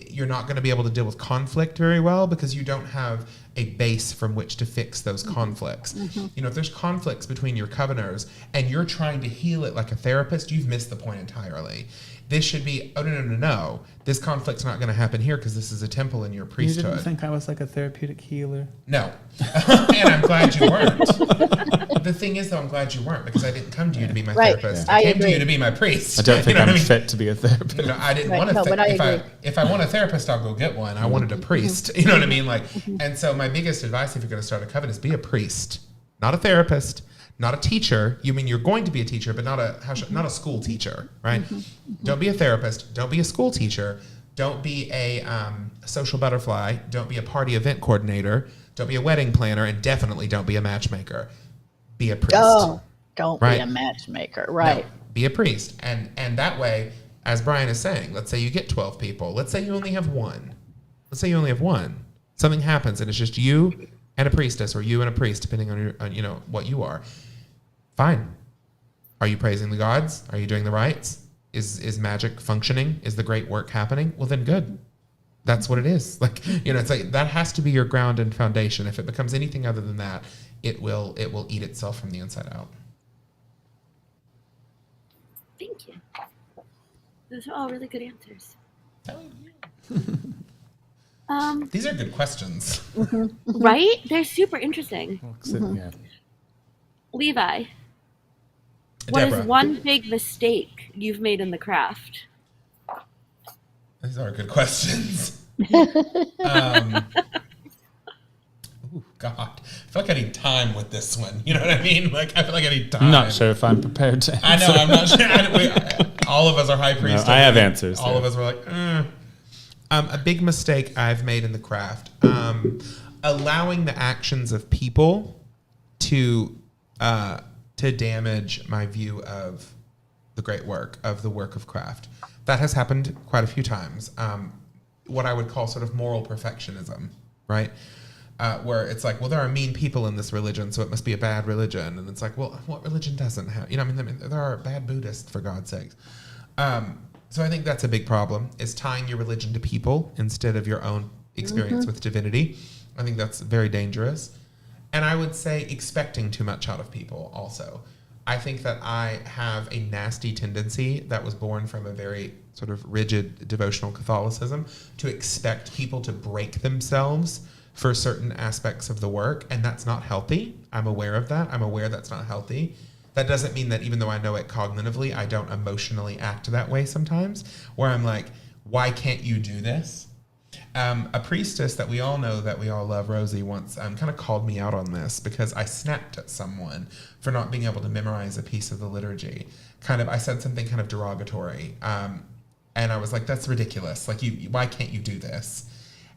You're not going to be able to deal with conflict very well because you don't have a base from which to fix those conflicts. If there's conflicts between your coveners and you're trying to heal it like a therapist, you've missed the point entirely. This should be, no. This conflict's not going to happen here because this is a temple in your priesthood. You didn't think I was like a therapeutic healer? No. And I'm glad you weren't. The thing is, though, I'm glad you weren't, because I didn't come to you to be my therapist. I came to you to be my priest. I don't think I'm fit to be a therapist. I didn't want to. If I want a therapist, I'll go get one. I wanted a priest. You know what I mean? And so my biggest advice, if you're going to start a coven, is be a priest, not a therapist. Not a teacher. You're going to be a teacher, but not a school teacher, right? Don't be a therapist. Don't be a school teacher. Don't be a social butterfly. Don't be a party event coordinator. Don't be a wedding planner, and definitely don't be a matchmaker. Be a priest. Oh, don't be a matchmaker, right? No, be a priest, and that way, as Brian is saying, let's say you get 12 people. Let's say you only have one. Something happens, and it's just you and a priestess, or you and a priest, depending on what you are. Fine. Are you praising the gods? Are you doing the rites? Is magic functioning? Is the great work happening? Well, then good. That's what it is. It's like that has to be your ground and foundation. If it becomes anything other than that, it will eat itself from the inside out. Thank you. Those are all really good answers. These are good questions. Right? They're super interesting. Yeah. Levi, what Deborah. is one big mistake you've made in the craft? These are good questions. Oh, God. I feel like I need time with this one. You know what I mean? Like, I feel like I need time. I'm not sure if I'm prepared to answer. I know, I'm not sure. All of us are high priests. No, I have answers. All of us were like, a big mistake I've made in the craft. Allowing the actions of people to damage my view of the great work, of the work of craft. That has happened quite a few times. What I would call sort of moral perfectionism, right? Where it's like, well, there are mean people in this religion, so it must be a bad religion. And it's like, well, what religion doesn't have? You know, I mean, there are bad Buddhists, for God's sakes. So I think that's a big problem, is tying your religion to people instead of your own experience with divinity. I think that's very dangerous. And I would say expecting too much out of people also. I think that I have a nasty tendency that was born from a very sort of rigid devotional Catholicism to expect people to break themselves for certain aspects of the work, and that's not healthy. I'm aware of that. I'm aware that's not healthy. That doesn't mean that even though I know it cognitively, I don't emotionally act that way sometimes, where I'm like, why can't you do this? A priestess that we all know, that we all love, Rosie, once kind of called me out on this because I snapped at someone for not being able to memorize a piece of the liturgy. I said something kind of derogatory, and I was like, that's ridiculous. Like, why can't you do this?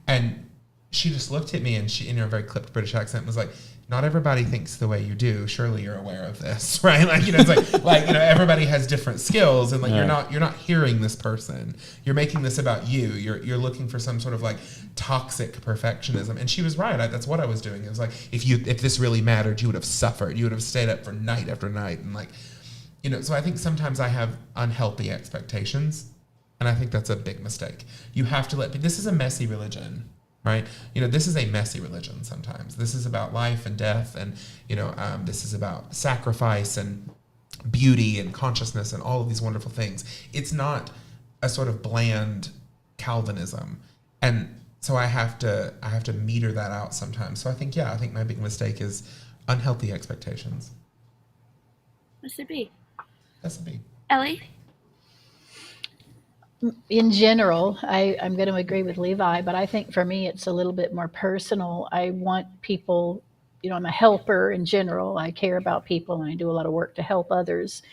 And she just looked at me, and she, in her very clipped British accent, was like, not everybody thinks the way you do. Surely you're aware of this, right? Like, you know, it's like everybody has different skills, and like you're not hearing this person. You're making this about you. You're looking for some sort of like toxic perfectionism. And she was right. That's what I was doing. It was like, if this really mattered, you would have suffered. You would have stayed up for night after night, and like, you know. So I think sometimes I have unhealthy expectations, and I think that's a big mistake. You have to this is a messy religion. Right? You know, this is a messy religion sometimes. This is about life and death, and, you know, this is about sacrifice and beauty and consciousness and all of these wonderful things. It's not a sort of bland Calvinism. And so I have to meter that out sometimes. So I think my big mistake is unhealthy expectations. What's it be? That's a B. Ellie? In general, I'm going to agree with Levi, but I think for me it's a little bit more personal. I want people, you know, I'm a helper in general. I care about people, and I do a lot of work to help others.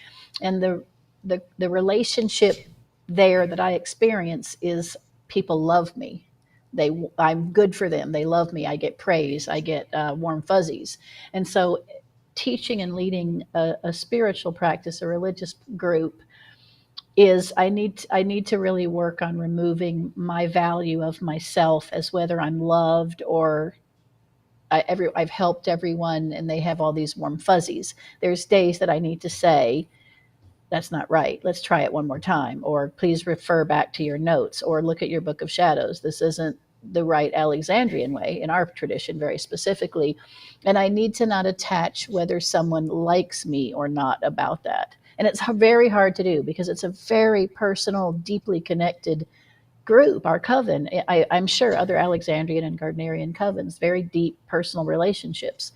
And the relationship there that I experience is people love me. I'm good for them. They love me. I get praise. I get warm fuzzies. And so teaching and leading a spiritual practice, a religious group, is I need to really work on removing my value of myself as whether I'm loved or I've helped everyone and they have all these warm fuzzies. There's days that I need to say, that's not right. Let's try it one more time. Or please refer back to your notes, or look at your Book of Shadows. This isn't the right Alexandrian way in our tradition, very specifically. And I need to not attach whether someone likes me or not about that. And it's very hard to do because it's a very personal, deeply connected group, our coven. I'm sure other Alexandrian and Gardnerian covens, very deep personal relationships.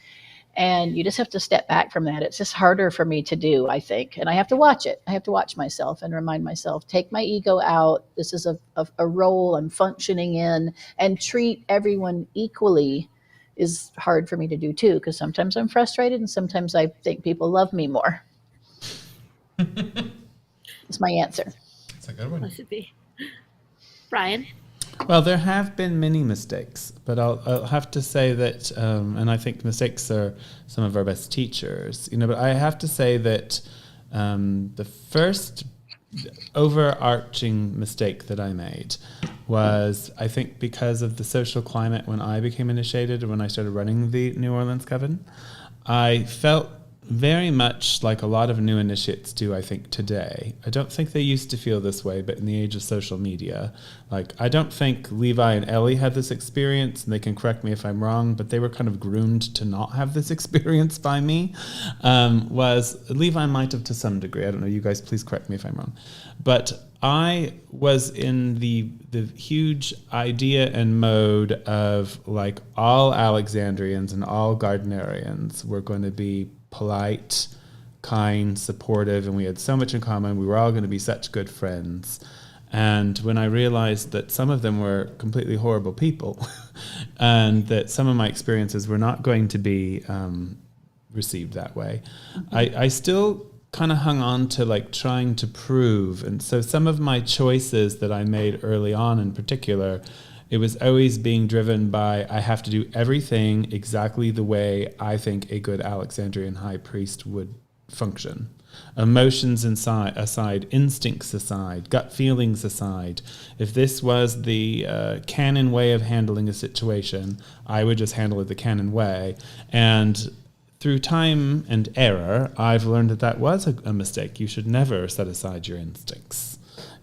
And you just have to step back from that. It's just harder for me to do, I think. And I have to watch it. I have to watch myself and remind myself, take my ego out. This is a role I'm functioning in, and treat everyone equally is hard for me to do too, because sometimes I'm frustrated and sometimes I think people love me more. That's my answer. That's a good one. What should be? Brian? Well, there have been many mistakes, but I'll have to say that, and I think mistakes are some of our best teachers, you know, but I have to say that the first overarching mistake that I made was, I think, because of the social climate when I became initiated and when I started running the New Orleans Coven, I felt very much like a lot of new initiates do, I think, today. I don't think they used to feel this way, but in the age of social media, like, I don't think Levi and Ellie had this experience, and they can correct me if I'm wrong, but they were kind of groomed to not have this experience by me. Was Levi might have to some degree. I don't know. You guys, please correct me if I'm wrong. But I was in the huge idea and mode of, like, all Alexandrians and all Gardnerians were going to be polite, kind, supportive, and we had so much in common. We were all going to be such good friends. And when I realized that some of them were completely horrible people and that some of my experiences were not going to be received that way, I still kind of hung on to, like, trying to prove. And so some of my choices that I made early on in particular, it was always being driven by, I have to do everything exactly the way I think a good Alexandrian high priest would function. Emotions aside, instincts aside, gut feelings aside. If this was the canon way of handling a situation, I would just handle it the canon way. And through time and error, I've learned that that was a mistake. You should never set aside your instincts.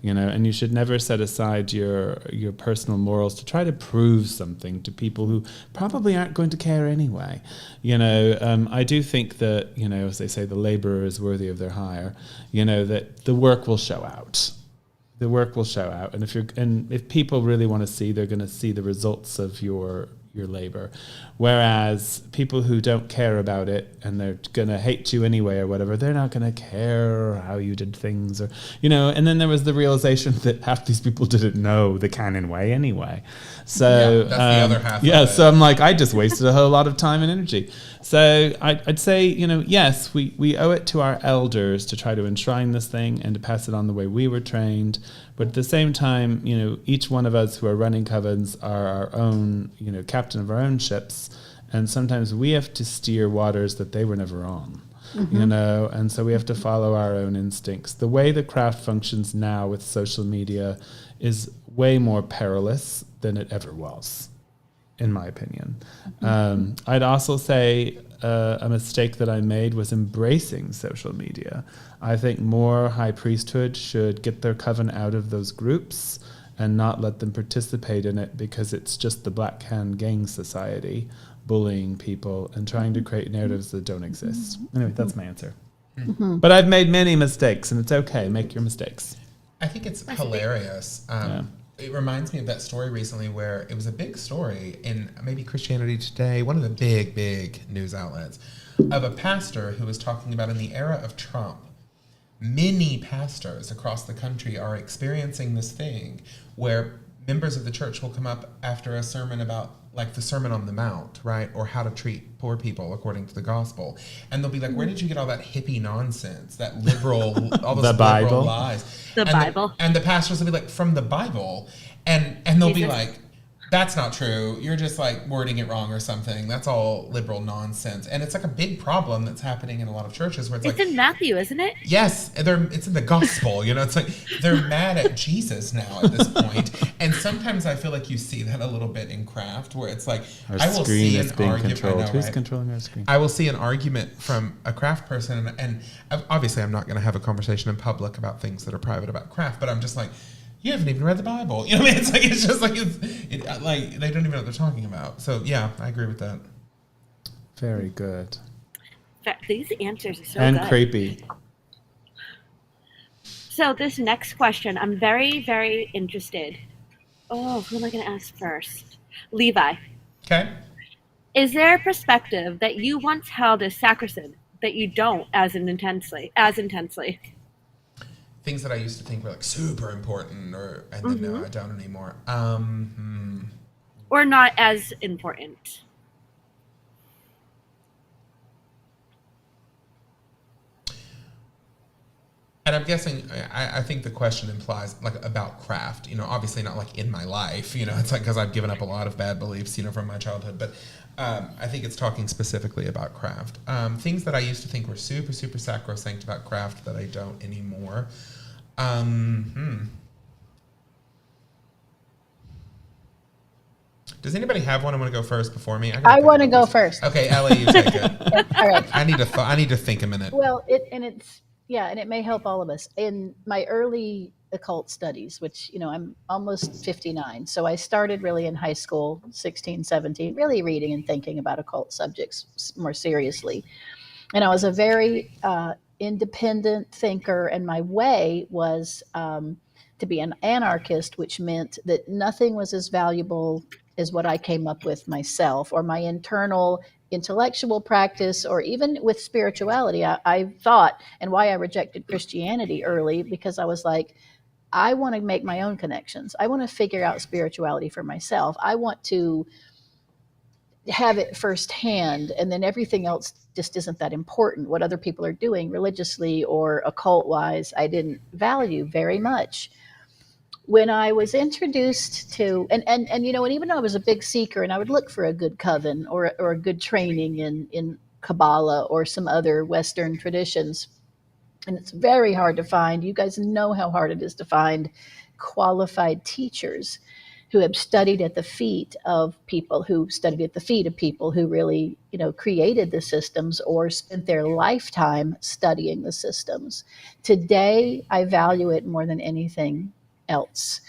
And you should never set aside your personal morals to try to prove something to people who probably aren't going to care anyway. I do think that, as they say, the laborer is worthy of their hire, that the work will show out. The work will show out. And if people really want to see, they're going to see the results of your labor. Whereas people who don't care about it and they're going to hate you anyway or whatever, they're not going to care how you did things, or, and then there was the realization that half these people didn't know the canon way anyway. So that's the other half of it. So I'm like, I just wasted a whole lot of time and energy. So I'd say, yes, we owe it to our elders to try to enshrine this thing and to pass it on the way we were trained. But at the same time, each one of us who are running covens are our own, captain of our own ships. And sometimes we have to steer waters that they were never on, and so we have to follow our own instincts. The way the craft functions now with social media is way more perilous than it ever was, in my opinion. I'd also say a mistake that I made was embracing social media. I think more high priesthood should get their coven out of those groups and not let them participate in it, because it's just the Black Hand Gang Society bullying people and trying to create narratives that don't exist. Anyway, that's my answer. But I've made many mistakes, and it's okay. Make your mistakes. I think it's hilarious. It reminds me of that story recently where it was a big story in maybe Christianity Today, one of the big news outlets, of a pastor who was talking about, in the era of Trump, many pastors across the country are experiencing this thing where members of the church will come up after a sermon about, like, the Sermon on the Mount, right? Or how to treat poor people according to the gospel. And they'll be like, where did you get all that hippie nonsense, that liberal, all those liberal lies? The Bible. And the pastors will be like, from the Bible. And they'll be like, that's not true. You're just, like, wording it wrong or something. That's all liberal nonsense. And it's like a big problem that's happening in a lot of churches where it's in Matthew, isn't it? Yes, it's in the gospel. It's like they're mad at Jesus now at this point. And sometimes I feel like you see that a little bit in craft, where it's like, I will see an argument. Who's controlling our screen? I will see an argument from a craft person, and obviously I'm not going to have a conversation in public about things that are private about craft, but I'm just like, you haven't even read the Bible. What I mean? It's just like, like they don't even know what they're talking about. So yeah, I agree with that. Very good. These answers are so and good. And creepy. So this next question, I'm very, very interested. Oh, who am I going to ask first? Levi. Okay. Is there a perspective that you once held as sacrosanct that you don't as intensely? Things that I used to think were, like, super important, and then now I don't anymore. Or not as important. And I'm guessing, I think the question implies, like, about craft, obviously not, like, in my life, it's like, because I've given up a lot of bad beliefs, from my childhood, but I think it's talking specifically about craft. Things that I used to think were super, super sacrosanct about craft that I don't anymore. Does anybody have one? I want to go first before me. I want to go first. Okay, Ellie, you take it. All right. I need to think a minute. Well, it may help all of us. In my early occult studies, which, I'm almost 59. So I started really in high school, 16, 17, really reading and thinking about occult subjects more seriously. And I was a very independent thinker, and my way was to be an anarchist, which meant that nothing was as valuable as what I came up with myself or my internal intellectual practice, or even with spirituality. I thought, and why I rejected Christianity early, because I was like, I want to make my own connections. I want to figure out spirituality for myself. I want to have it firsthand, and then everything else just isn't that important. What other people are doing religiously or occult wise, I didn't value very much. When I was introduced to, and even though I was a big seeker and I would look for a good coven or a good training in Kabbalah or some other Western traditions, and it's very hard to find. You guys know how hard it is to find qualified teachers who have studied at the feet of people who really, created the systems or spent their lifetime studying the systems. Today, I value it more than anything else.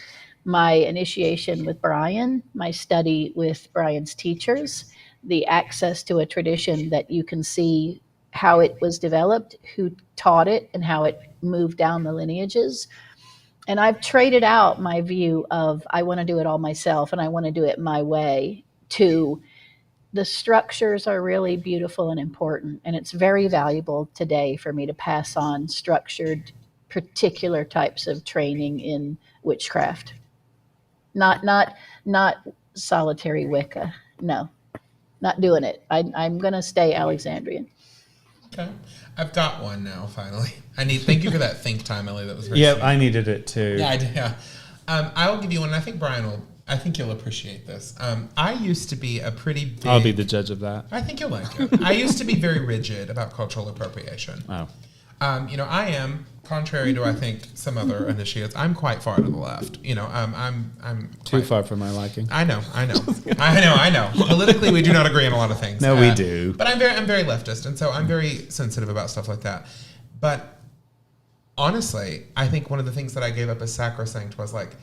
My initiation with Brian, my study with Brian's teachers, the access to a tradition that you can see how it was developed, who taught it, and how it moved down the lineages. And I've traded out my view of I want to do it all myself and I want to do it my way to the structures are really beautiful and important. And it's very valuable today for me to pass on structured, particular types of training in witchcraft. Not solitary Wicca. No, not doing it. I'm going to stay Alexandrian. Okay. I've got one now, finally. Thank you for that think time, Ellie. That was very Yeah, sweet. I needed it too. Yeah, I did. Yeah. I'll give you one, and I think I think you'll appreciate this. I used to be a pretty big... I'll be the judge of that. I think you'll like it. I used to be very rigid about cultural appropriation. Oh. I am, contrary to, I think, some other initiates, I'm quite far to the left. I'm Too far for my liking. I know. Politically, we do not agree on a lot of things. No, we do. But I'm very leftist, and so I'm very sensitive about stuff like that. But honestly, I think one of the things that I gave up as sacrosanct was like,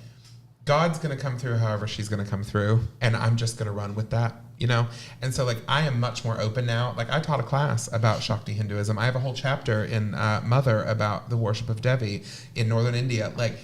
God's going to come through however she's going to come through, and I'm just going to run with that, And so, I am much more open now. I taught a class about Shakti Hinduism. I have a whole chapter in Mother about the worship of Devi in northern India. With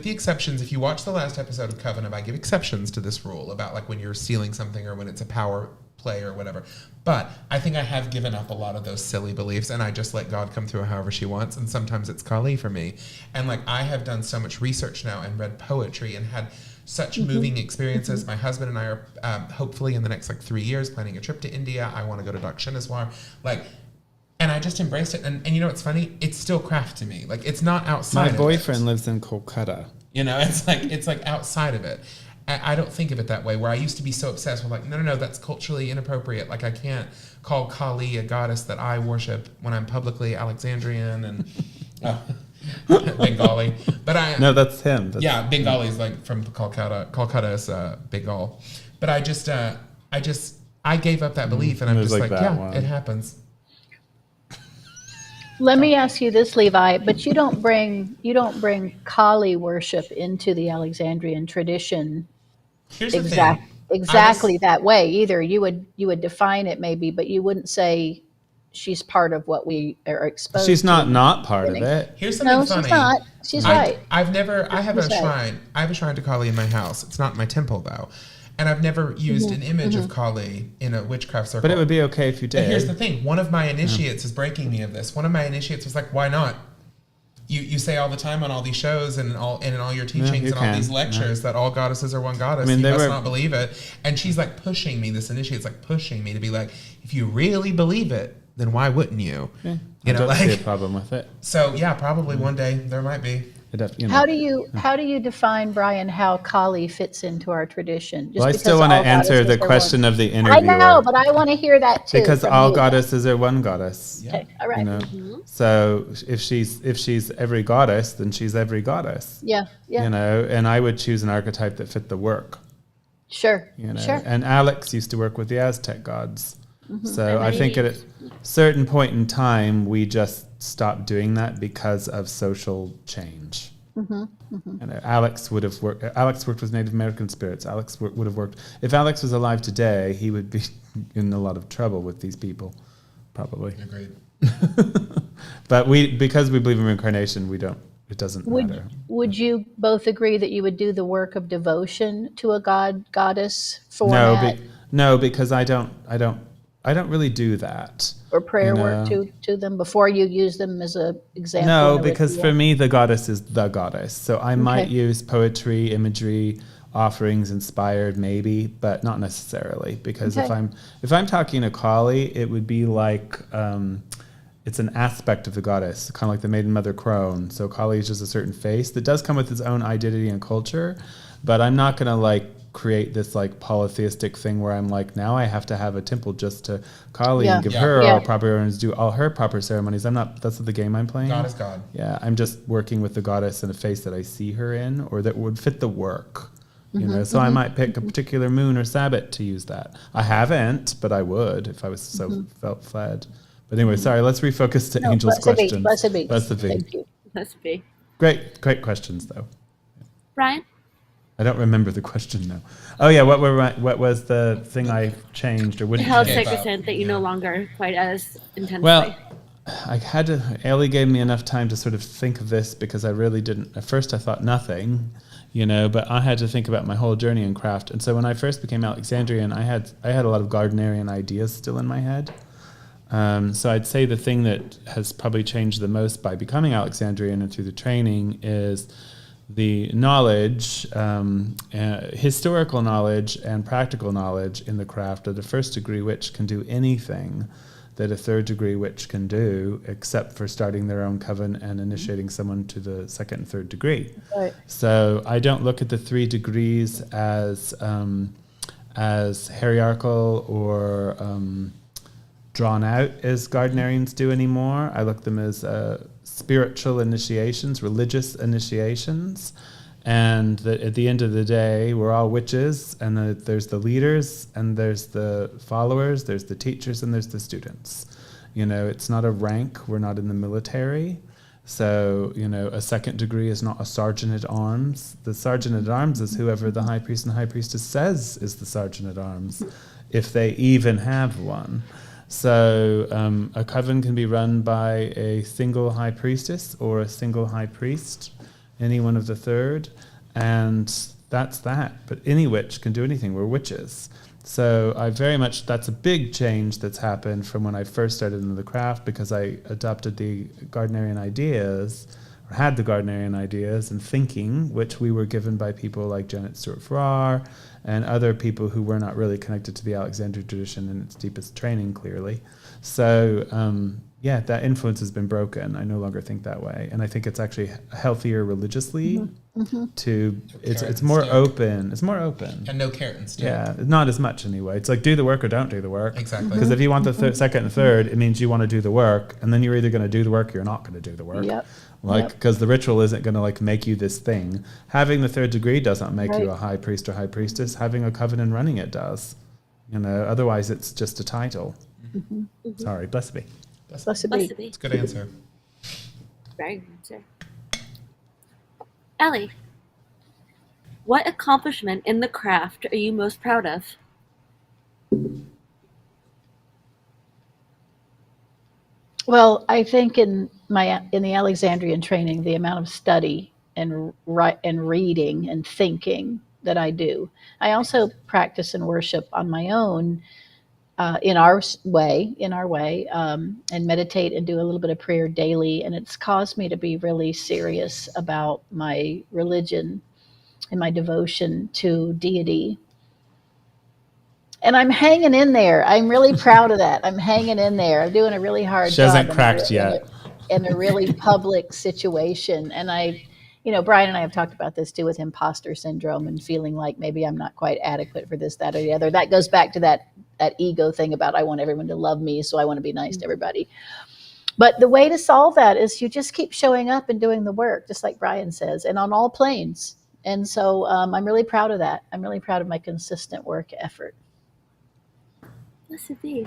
the exceptions, if you watch the last episode of Covendom, I give exceptions to this rule about, when you're stealing something or when it's a power play or whatever. But I think I have given up a lot of those silly beliefs, and I just let God come through however she wants, and sometimes it's Kali for me. And I have done so much research now and read poetry and had such moving experiences. My husband and I are hopefully in the next 3 years planning a trip to India. I want to go to Dakshineswar. And I just embraced it. And it's funny, it's still craft to me. It's not outside of it. My boyfriend lives in Kolkata. It's outside of it. I don't think of it that way, where I used to be so obsessed with no, that's culturally inappropriate. I can't call Kali a goddess that I worship when I'm publicly Alexandrian and Bengali. But No, that's him. Bengali is from Kolkata. Kolkata is Bengal. But I gave up that belief, and I'm just it happens. Let me ask you this, Levi, but you don't bring Kali worship into the Alexandrian tradition. Here's the thing. Exactly that way either. You would define it maybe, but you wouldn't say she's part of what we are exposed to. She's not part of it. Here's something funny. She's not. She's right. I have a shrine. I have a shrine to Kali in my house. It's not in my temple though. And I've never used an image of Kali in a witchcraft circle. But it would be okay if you did. And here's the thing. One of my initiates is breaking me of this. One of my initiates was like, why not? You say all the time on all these shows and in all your teachings and all these lectures that all goddesses are one goddess. You must not believe it. And she's pushing me, this initiate's pushing me to be if you really believe it, then why wouldn't you? Yeah. I don't see a problem with it. So yeah, probably one day there might be. How do you define, Brian, how Kali fits into our tradition? Well, I still want to answer the question of the I interviewer. know, but I want to hear that too. Because from all you. goddesses are one goddess. Yeah. Okay, all right. So if she's every goddess, then she's every goddess. Yeah. And I would choose an archetype that fit the work. Sure. Sure. And Alex used to work with the Aztec gods. So And I think at he- a certain point in time, we just stopped doing that because of social change. Alex would have worked. Alex worked with Native American spirits. Alex would have worked. If Alex was alive today, he would be in a lot of trouble with these people, probably. Agreed. But because we believe in reincarnation, we don't. It doesn't matter. Would you both agree that you would do the work of devotion to a goddess No, format no, because I don't really do that. or prayer work to them before you use them as an example? No, in a because ritual? for me, the goddess is the goddess. So I might use poetry, imagery, offerings, inspired, maybe, but not necessarily. Because if I'm talking to Kali, it would be like it's an aspect of the goddess, kind of like the Maiden Mother crone. So Kali is just a certain face that does come with its own identity and culture, but I'm not going to create this polytheistic thing where I'm like, now I have to have a temple just to Kali and give her all proper reverence, do all her proper ceremonies. That's the game I'm playing. God is God. Yeah, I'm just working with the goddess in a face that I see her in, or that would fit the work. So I might pick a particular moon or Sabbath to use that. I haven't, but I would if I was felt led. But anyway, sorry. Let's refocus to Angel's questions. Blessed be. Thank you. Must be. Great questions though. Brian? I don't remember the question now. Oh yeah, what was the thing I changed or wouldn't Held change? sacrosanct that you no longer quite as intensely. Well, Ellie gave me enough time to sort of think of this because I really didn't. At first I thought nothing, but I had to think about my whole journey in craft. And so when I first became Alexandrian, I had a lot of Gardnerian ideas still in my head. So I'd say the thing that has probably changed the most by becoming Alexandrian and through the training is the knowledge, historical knowledge and practical knowledge in the craft of the first degree witch can do anything that a third degree witch can do, except for starting their own coven and initiating someone to the second and third degree. Right. So I don't look at the 3 degrees as hierarchical or drawn out as Gardnerians do anymore. I look them as spiritual initiations, religious initiations, and that at the end of the day, we're all witches, and there's the leaders, and there's the followers, there's the teachers, and there's the students. It's not a rank. We're not in the military. So, a second degree is not a sergeant at arms. The sergeant at arms is whoever the high priest and high priestess says is the sergeant at arms, if they even have one. So a coven can be run by a single high priestess or a single high priest, any one of the third, and that's that. But any witch can do anything. We're witches. So that's a big change that's happened from when I first started into the craft, because I adopted the Gardnerian ideas, or had the Gardnerian ideas and thinking, which we were given by people like Janet Stewart Farrar and other people who were not really connected to the Alexandrian tradition in its deepest training, clearly. So, that influence has been broken. I no longer think that way. And I think it's actually healthier religiously it's more open. It's more open. And no Karens, too. Yeah, not as much anyway. It's like do the work or don't do the work. Exactly. Because if you want the second and third, it means you want to do the work, and then you're either going to do the work or you're not going to do the work. Yep. Because the ritual isn't going to make you this thing. Having the third degree doesn't make you a high priest or high priestess. Having a coven and running it does. Otherwise it's just a title. Sorry, blessed be. Blessed be. It's a good answer. Very good answer. Ellie, what accomplishment in the craft are you most proud of? Well, I think in the Alexandrian training, the amount of study and reading and thinking that I do. I also practice and worship on my own in our way, and meditate and do a little bit of prayer daily. And it's caused me to be really serious about my religion and my devotion to deity. And I'm hanging in there. I'm really proud of that. I'm hanging in there. I'm doing a really hard job. She hasn't cracked yet. In a really public situation. And Brian and I have talked about this too with imposter syndrome and feeling like maybe I'm not quite adequate for this, that, or the other. That goes back to that ego thing about I want everyone to love me, so I want to be nice to everybody. But the way to solve that is you just keep showing up and doing the work, just like Brian says, and on all planes. And so I'm really proud of that. I'm really proud of my consistent work effort. Blessed be.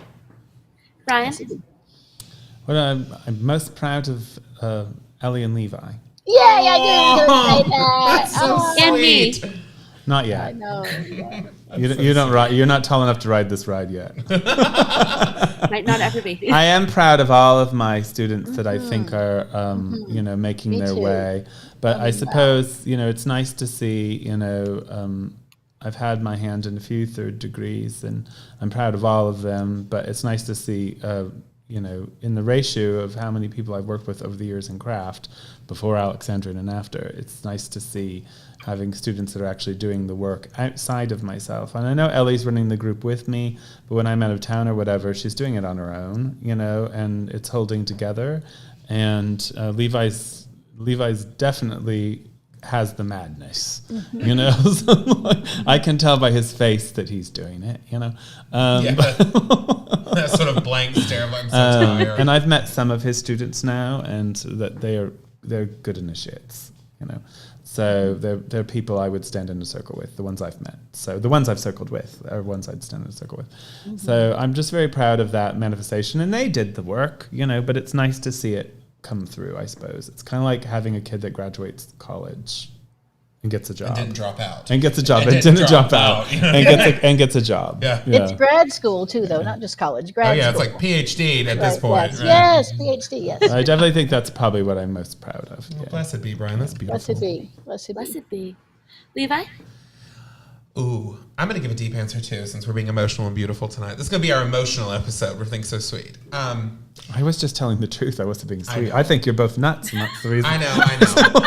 Brian? Well, I'm most proud of Ellie and Levi. Yay, I knew you were going to say that. That's so And me. sweet. Not yet. I know. Yeah. You don't ride. You're not tall enough to ride this ride yet. Might not ever be. I am proud of all of my students that I think are, making Me their too. way. But I suppose, it's nice to see, I've had my hand in a few third degrees, and I'm proud of all of them. But it's nice to see, in the ratio of how many people I've worked with over the years in craft, before Alexandrian and after, it's nice to see having students that are actually doing the work outside of myself. And I know Ellie's running the group with me, but when I'm out of town or whatever, she's doing it on her own, and it's holding together. And Levi's definitely has the madness, So I can tell by his face that he's doing it, That sort of blank stare of I'm so tired. And I've met some of his students now, and that they're good initiates, So they're people I would stand in a circle with, the ones I've met. So the ones I've circled with are ones I'd stand in a circle with. Mm-hmm. So I'm just very proud of that manifestation. And they did the work, but it's nice to see it come through, I suppose. It's kind of like having a kid that graduates college and gets a job. And didn't drop out. And gets a job and didn't drop out. And gets a job. Yeah. It's grad school too, though, not just college. Grad It's school. like PhD at this point. Yes, PhD, yes. I definitely think that's probably what I'm most proud of. Well, blessed be, Brian. That's beautiful. Blessed be. Levi? Ooh, I'm going to give a deep answer too, since we're being emotional and beautiful tonight. This is going to be our emotional episode. We're things so sweet. I was just telling the truth. I wasn't being sweet. I think you're both nuts, and that's the reason. I know.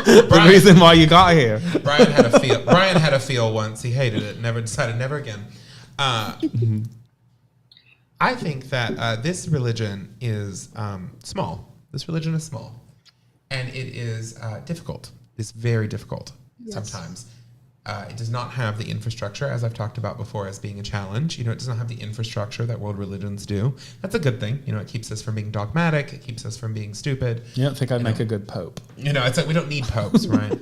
The reason why you got here. Brian had a feel once. He hated it. Decided never again. I think that this religion is small. This religion is small, and it is difficult. It's very difficult sometimes. It does not have the infrastructure, as I've talked about before, as being a challenge. It does not have the infrastructure that world religions do. That's a good thing. It keeps us from being dogmatic. It keeps us from being stupid. You don't think I'd make a good pope? It's like we don't need popes, right?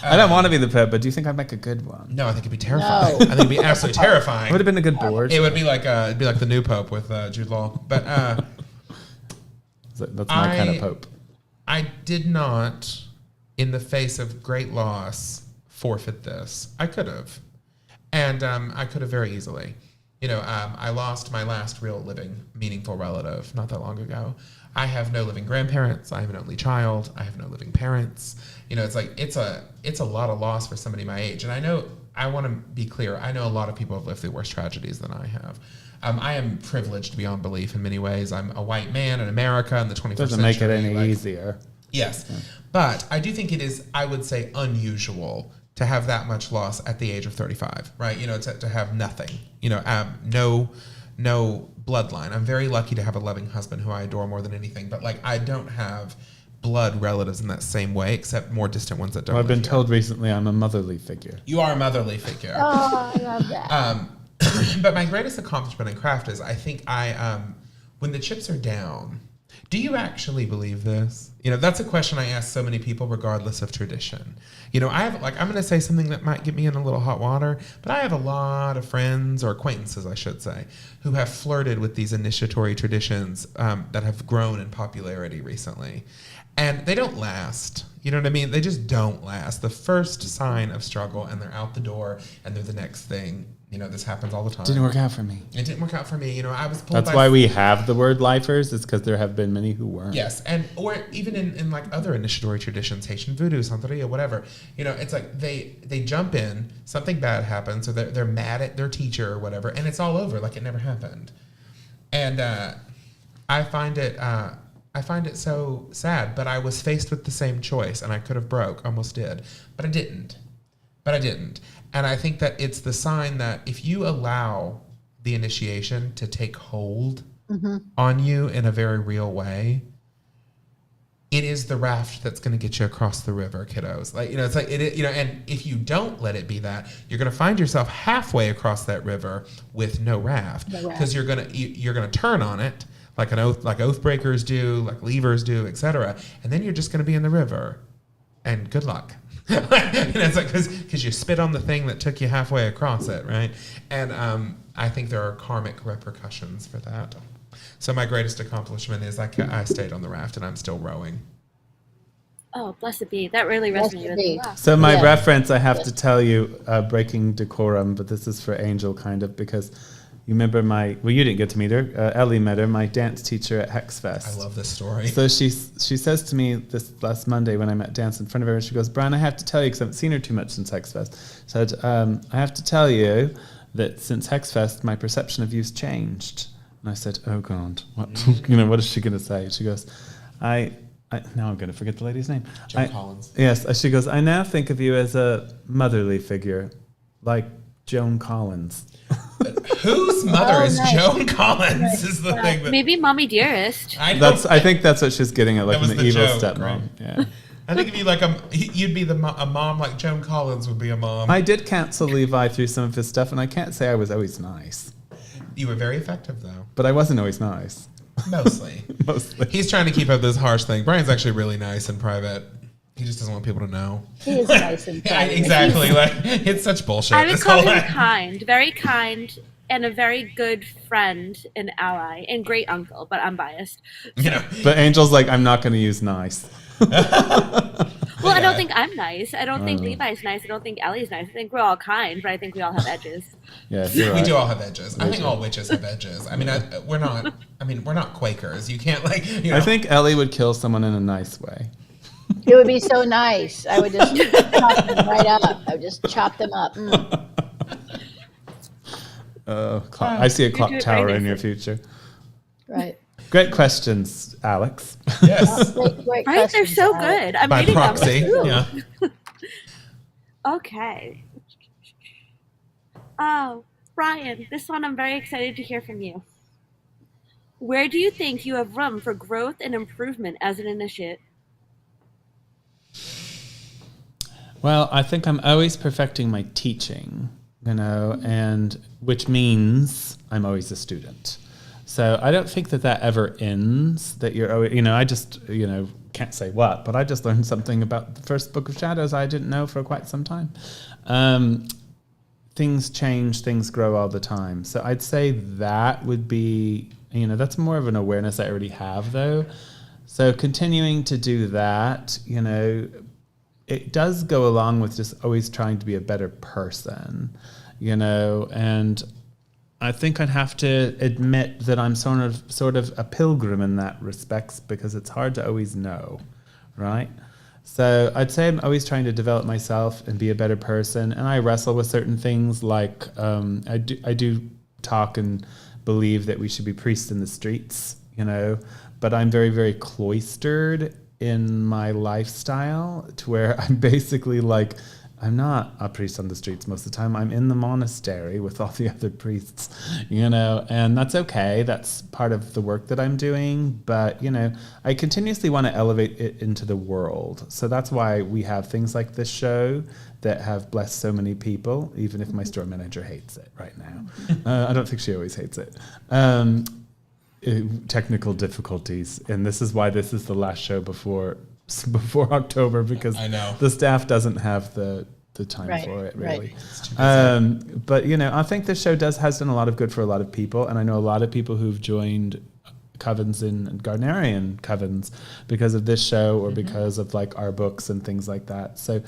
I don't want to be the pope, but do you think I'd make a good one? No, I think it'd be terrifying. I think it'd be absolutely terrifying. It would have been a good board. It would be like the new pope with Jude Law. But that's my kind of pope. I did not, in the face of great loss, forfeit this. I could have. And I could have very easily. I lost my last real living, meaningful relative not that long ago. I have no living grandparents. I have an only child. I have no living parents. It's like, it's a lot of loss for somebody my age. And I want to be clear, I know a lot of people have lived through worse tragedies than I have. I am privileged beyond belief in many ways. I'm a white man in America in the 21st century. Doesn't make it any easier. Yes. Yeah. But I do think it is, I would say, unusual to have that much loss at the age of 35, right? To have nothing, no bloodline. I'm very lucky to have a loving husband who I adore more than anything, but I don't have blood relatives in that same way, except more distant ones that don't. Well, I've been here. told recently I'm a motherly figure. You are a motherly figure. Oh, I love that. But my greatest accomplishment in craft is I think when the chips are down, do you actually believe this? That's a question I ask so many people regardless of tradition. I have, I'm going to say something that might get me in a little hot water, but I have a lot of friends, or acquaintances, I should say, who have flirted with these initiatory traditions that have grown in popularity recently. And they don't last. You know what I mean? They just don't last. The first sign of struggle, and they're out the door, and they're the next thing. This happens all the time. Didn't work out for me. It didn't work out for me. I was pulled. That's why we have the word lifers. It's because there have been many who weren't. Yes, or even in other initiatory traditions, Haitian voodoo, Santeria, whatever. It's like they jump in, something bad happens, or they're mad at their teacher or whatever, and it's all over, like it never happened. And I find it so sad. But I was faced with the same choice, and I could have almost did, but I didn't. And I think that it's the sign that if you allow the initiation to take hold on you in a very real way, it is the raft that's going to get you across the river, kiddos. Like, it's like it, and if you don't let it be that, you're going to find yourself halfway across that river with no raft, because you're going to turn on it like oath breakers do, like leavers do, etc. And then you're just going to be in the river, and good luck. It's like because you spit on the thing that took you halfway across it, right? And I think there are karmic repercussions for that. So my greatest accomplishment is I stayed on the raft and I'm still rowing. Oh, blessed be. That really resonated with me. Wow. So my reference, I have to tell you, breaking decorum, but this is for Angel kind of, because you remember you didn't get to meet her. Ellie met her, my dance teacher at Hexfest. I love this story. So she says to me this last Monday when I'm at dance in front of her, and she goes, Brian, I have to tell you, because I haven't seen her too much since Hexfest. Said, I have to tell you that since Hexfest, my perception of you's changed. And I said, oh God, what, what is she going to say? She goes, now I'm going to forget the lady's name. Joan Collins. Yes, she goes, I now think of you as a motherly figure, like Joan Collins. Whose mother is Joan Collins is the thing. That, maybe Mommy Dearest. I think that's what she's getting at, like an evil joke, stepmom. Right? Yeah. I think if you'd be a mom like Joan Collins would be a mom. I did cancel Levi through some of his stuff, and I can't say I was always nice. You were very effective, though. But I wasn't always nice. Mostly. He's trying to keep up this harsh thing. Brian's actually really nice in private. He just doesn't want people to know. He is nice in private. Exactly. Like, it's such bullshit. I would call him kind, very kind, and a very good friend and ally, and great uncle, but I'm biased. But Angel's like, I'm not going to use nice. Well, I don't think I'm nice. I don't think Levi's nice. I don't think Ellie's nice. I think we're all kind, but I think we all have edges. Yeah, we do all have edges. I think all witches have edges. I mean, we're not Quakers. You can't I think Ellie would kill someone in a nice way. It would be so nice. I would just chop them right up. I would just chop them up. I see a clock tower in your future. Right. Great questions, Alex. Yes. Great Right? They're so Alex. good. I'm By reading proxy. them. Yeah. Okay. Oh, Brian, this one I'm very excited to hear from you. Where do you think you have room for growth and improvement as an initiate? Well, I think I'm always perfecting my teaching, and which means I'm always a student. So I don't think that ever ends, that you're always, I just, can't say what, but I just learned something about the first Book of Shadows I didn't know for quite some time. Things change, things grow all the time. So I'd say that would be, that's more of an awareness I already have, though. So continuing to do that, it does go along with just always trying to be a better person, and I think I'd have to admit that I'm sort of a pilgrim in that respects, because it's hard to always know, right? So I'd say I'm always trying to develop myself and be a better person, and I wrestle with certain things, like I do talk and believe that we should be priests in the streets, but I'm very, very cloistered in my lifestyle, to where I'm basically like, I'm not a priest on the streets most of the time. I'm in the monastery with all the other priests, and that's okay. That's part of the work that I'm doing. But, I continuously want to elevate it into the world. So that's why we have things like this show that have blessed so many people, even if my store manager hates it right now. I don't think she always hates it. Technical difficulties. And this is why this is the last show before October, because I know the staff doesn't have the time for it, really. Right. But I think this show has done a lot of good for a lot of people, and I know a lot of people who've joined covens and Gardnerian covens because of this show, or because of like our books and things like that. So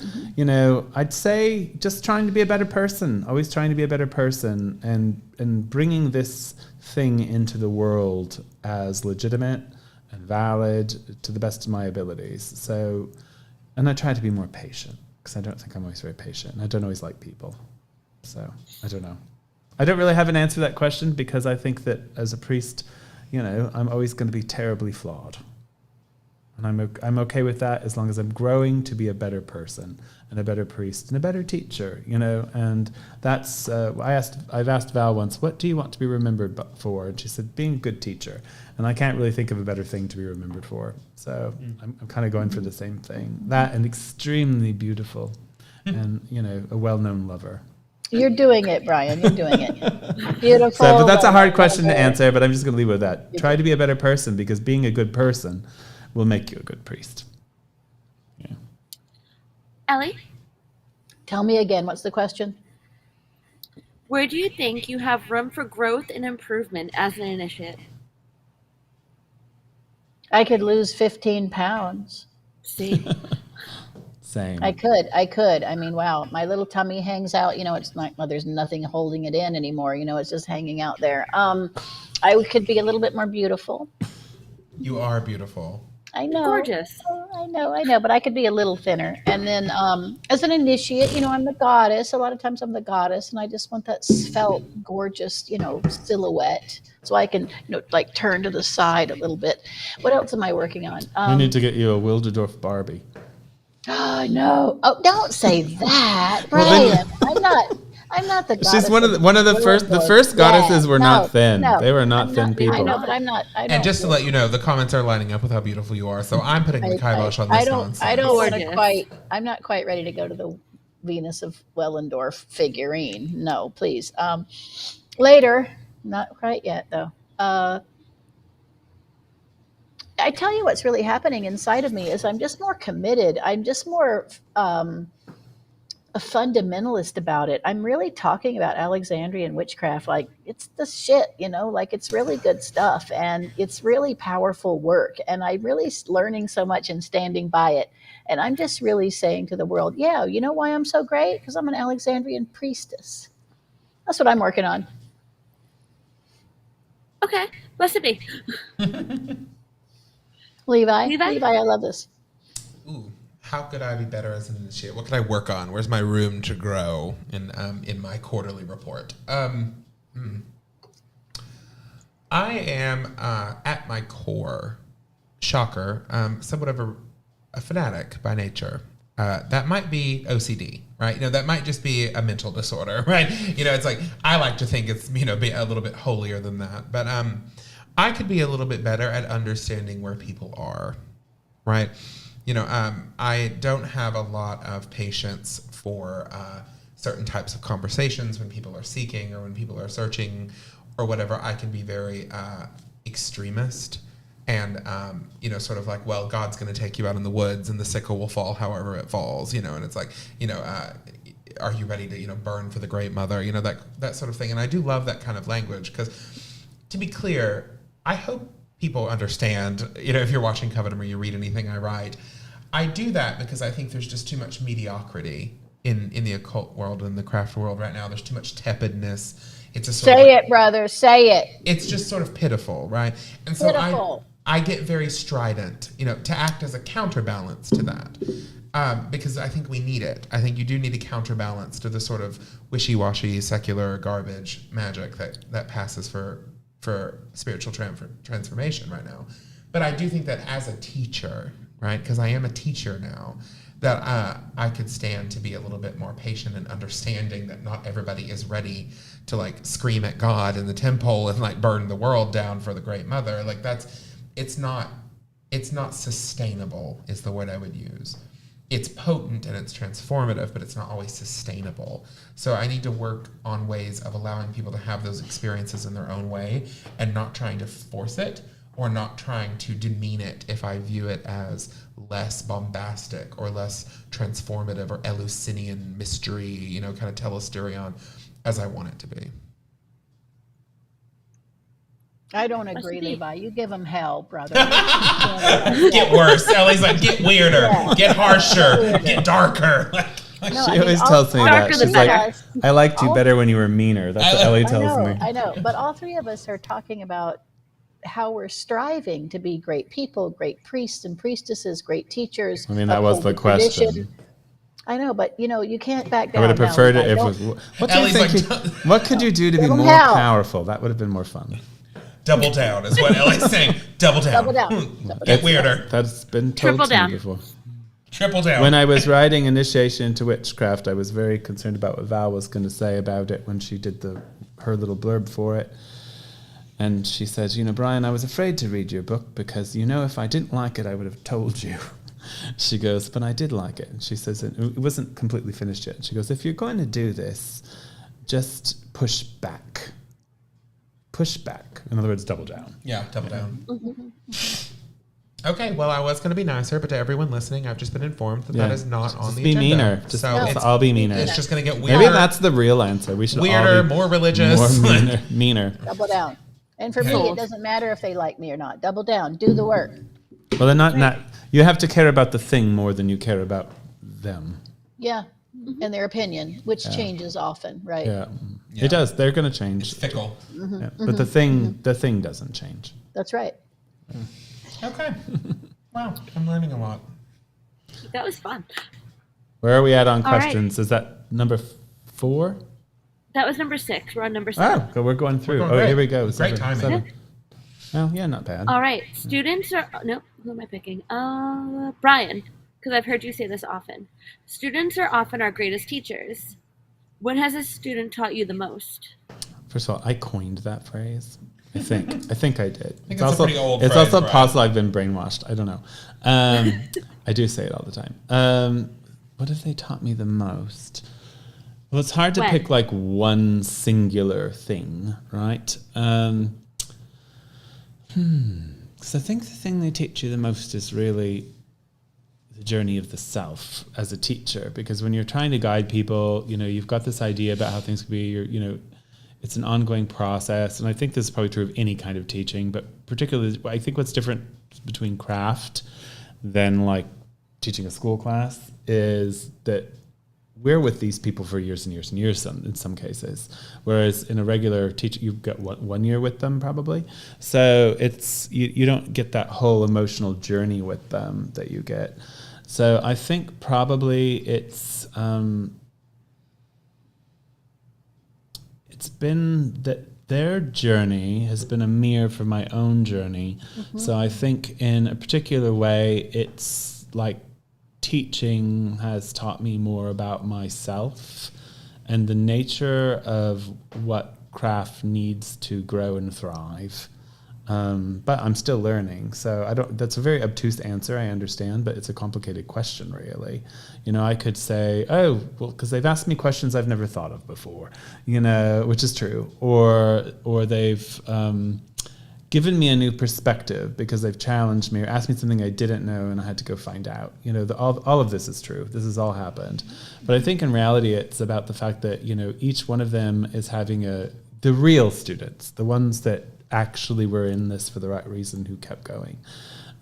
I'd say just trying to be a better person, always trying to be a better person, and bringing this thing into the world as legitimate and valid to the best of my abilities. So, and I try to be more patient, because I don't think I'm always very patient, and I don't always like people. So, I don't know. I don't really have an answer to that question, because I think that as a priest, I'm always going to be terribly flawed. And I'm okay with that as long as I'm growing to be a better person and a better priest and a better teacher, and that's, I've asked Val once, what do you want to be remembered for? And she said, being a good teacher. And I can't really think of a better thing to be remembered for. So I'm kind of going for the same thing. That and extremely beautiful and, a well-known lover. You're doing it, Brian. You're doing it. Beautiful. But that's a hard question to answer, but I'm just going to leave it with that. Try to be a better person, because being a good person will make you a good priest. Yeah. Ellie? Tell me again, what's the question? Where do you think you have room for growth and improvement as an initiate? I could lose 15 pounds. See? Same. I could. I mean, wow, my little tummy hangs out. It's not, well, there's nothing holding it in anymore. It's just hanging out there. I could be a little bit more beautiful. You are beautiful. I know. Gorgeous. I know, but I could be a little thinner. And then as an initiate, I'm the goddess. A lot of times I'm the goddess, and I just want that svelte, gorgeous, silhouette. So I can, like turn to the side a little bit. What else am I working on? We need to get you a Wilderdorf Barbie. Oh, no. Oh, don't say that, Brian. I'm not the goddess. She's one of the first goddesses were not thin. They were not thin people. I know, but I'm not. And just to let you know, the comments are lining up with how beautiful you are. So I'm putting the kibosh on this nonsense. I don't want to quite. I'm not quite ready to go to the Venus of Wellendorf figurine. No, please. Later. Not quite yet, though. I tell you what's really happening inside of me is I'm just more committed. I'm just more a fundamentalist about it. I'm really talking about Alexandrian witchcraft like it's the shit, like it's really good stuff and it's really powerful work. And I'm really learning so much and standing by it. And I'm just really saying to the world, yeah, you know why I'm so great? Because I'm an Alexandrian priestess. That's what I'm working on. Okay, blessed be. Levi, I love this. Ooh, how could I be better as an initiate? What could I work on? Where's my room to grow in my quarterly report? I am at my core, shocker, somewhat of a fanatic by nature. That might be OCD, right? That might just be a mental disorder, right? It's like I like to think it's be a little bit holier than that, but I could be a little bit better at understanding where people are, right? I don't have a lot of patience for certain types of conversations when people are seeking or when people are searching or whatever. I can be very extremist and, sort of like, well, God's going to take you out in the woods and the sickle will fall however it falls, and it's like, are you ready to, burn for the Great Mother, that sort of thing. And I do love that kind of language because, to be clear, I hope people understand, if you're watching Covendom or you read anything I write, I do that because I think there's just too much mediocrity in the occult world and the craft world right now. There's too much tepidness. It's a say it, brother. Say it. It's just sort of pitiful, right? And so I get very strident, to act as a counterbalance to that. Because I think we need it. I think you do need a counterbalance to the sort of wishy-washy, secular garbage magic that passes for spiritual transformation right now. But I do think that as a teacher, right, because I am a teacher now, that I could stand to be a little bit more patient and understanding that not everybody is ready to like scream at God in the temple and like burn the world down for the Great Mother. Like it's not sustainable is the word I would use. It's potent and it's transformative, but it's not always sustainable. So I need to work on ways of allowing people to have those experiences in their own way and not trying to force it or not trying to demean it if I view it as less bombastic or less transformative or Eleusinian mystery, kind of telesterion as I want it to be. I don't agree, Levi. You give them hell, brother. Get worse. Ellie's like, get weirder, get harsher, get darker. She always tells me that. She's like, I liked you better when you were meaner. That's what Ellie tells me. I know. But all three of us are talking about how we're striving to be great people, great priests and priestesses, great teachers. I mean, that was the question. I know, but you can't back down. I would have preferred it if it was. What could you do to be more powerful? That would have been more fun. Double down is what Ellie's saying. Double down. Double down. Get Double weirder. That's been told Triple to down. me before. Triple down. When I was writing Initiation into Witchcraft, I was very concerned about what Val was going to say about it when she did her little blurb for it. And she says, Brian, I was afraid to read your book because, if I didn't like it, I would have told you. She goes, but I did like it. And she says, it wasn't completely finished yet. She goes, if you're going to do this, just push back. Push back. In other words, double down. Yeah, double down. Okay, well, I was going to be nicer, but to everyone listening, I've just been informed that is not on the be agenda. meaner. Just I'll be meaner. It's just going to get weirder. Maybe that's the real answer. We should weirder, all be more religious. more meaner. Double down. And for me, it doesn't matter if they like me or not. Double down. Do the work. Well, they're not. You have to care about the thing more than you care about them. Yeah. And their opinion, which changes often, right? Yeah. It does. They're going to change. It's fickle. Yeah. But the thing doesn't change. That's right. Okay. Wow, I'm learning a lot. That was fun. Where are we at on All right. questions? Is that number 4? That was number 6. We're on number 7. Oh, we're going through. going great. Here we go. Great timing. 7. Oh, yeah, not bad. All right. Students are... No, who am I picking? Brian, because I've heard you say this often. Students are often our greatest teachers. When has a student taught you the most? First of all, I coined that phrase. I think I did. it's a pretty old It's phrase, also Brian. possible I've been brainwashed. I don't know. I do say it all the time. What have they taught me the most? Well, it's hard to When? pick like one singular thing, right? Because I think the thing they teach you the most is really the journey of the self as a teacher. Because when you're trying to guide people, you've got this idea about how things could be. It's an ongoing process, and I think this is probably true of any kind of teaching, but particularly, I think what's different between craft than like teaching a school class is that we're with these people for years and years and years in some cases, whereas in a regular teacher, you've got 1 year with them probably. So it's you don't get that whole emotional journey with them that you get. So I think probably it's been that their journey has been a mirror for my own journey. So I think in a particular way, it's like teaching has taught me more about myself and the nature of what craft needs to grow and thrive. But I'm still learning. So that's a very obtuse answer, I understand, but it's a complicated question, really. I could say, oh, well, because they've asked me questions I've never thought of before, which is true. Or they've given me a new perspective because they've challenged me or asked me something I didn't know and I had to go find out. All of this is true. This has all happened. But I think in reality, it's about the fact that, each one of them is having the real students, the ones that actually were in this for the right reason, who kept going.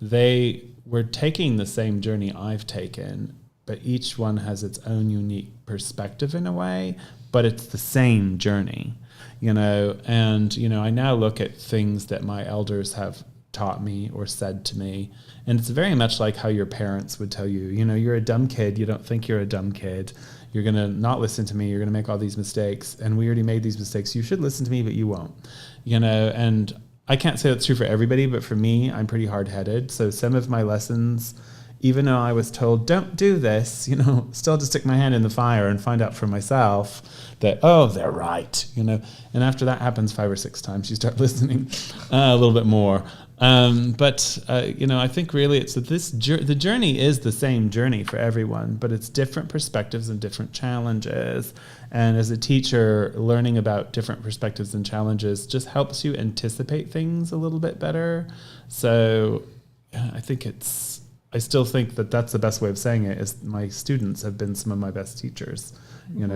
They were taking the same journey I've taken, but each one has its own unique perspective in a way, but it's the same journey, and, I now look at things that my elders have taught me or said to me, and it's very much like how your parents would tell you, you're a dumb kid, you don't think you're a dumb kid, you're going to not listen to me, you're going to make all these mistakes, and we already made these mistakes, you should listen to me, but you won't, and I can't say that's true for everybody, but for me, I'm pretty hard-headed, so some of my lessons, even though I was told, don't do this, still to stick my hand in the fire and find out for myself that, oh, they're right, and after that happens 5 or 6 times, you start listening a little bit more. But I think really it's that the journey is the same journey for everyone, but it's different perspectives and different challenges. And as a teacher, learning about different perspectives and challenges just helps you anticipate things a little bit better. So I still think that that's the best way of saying it, is my students have been some of my best teachers,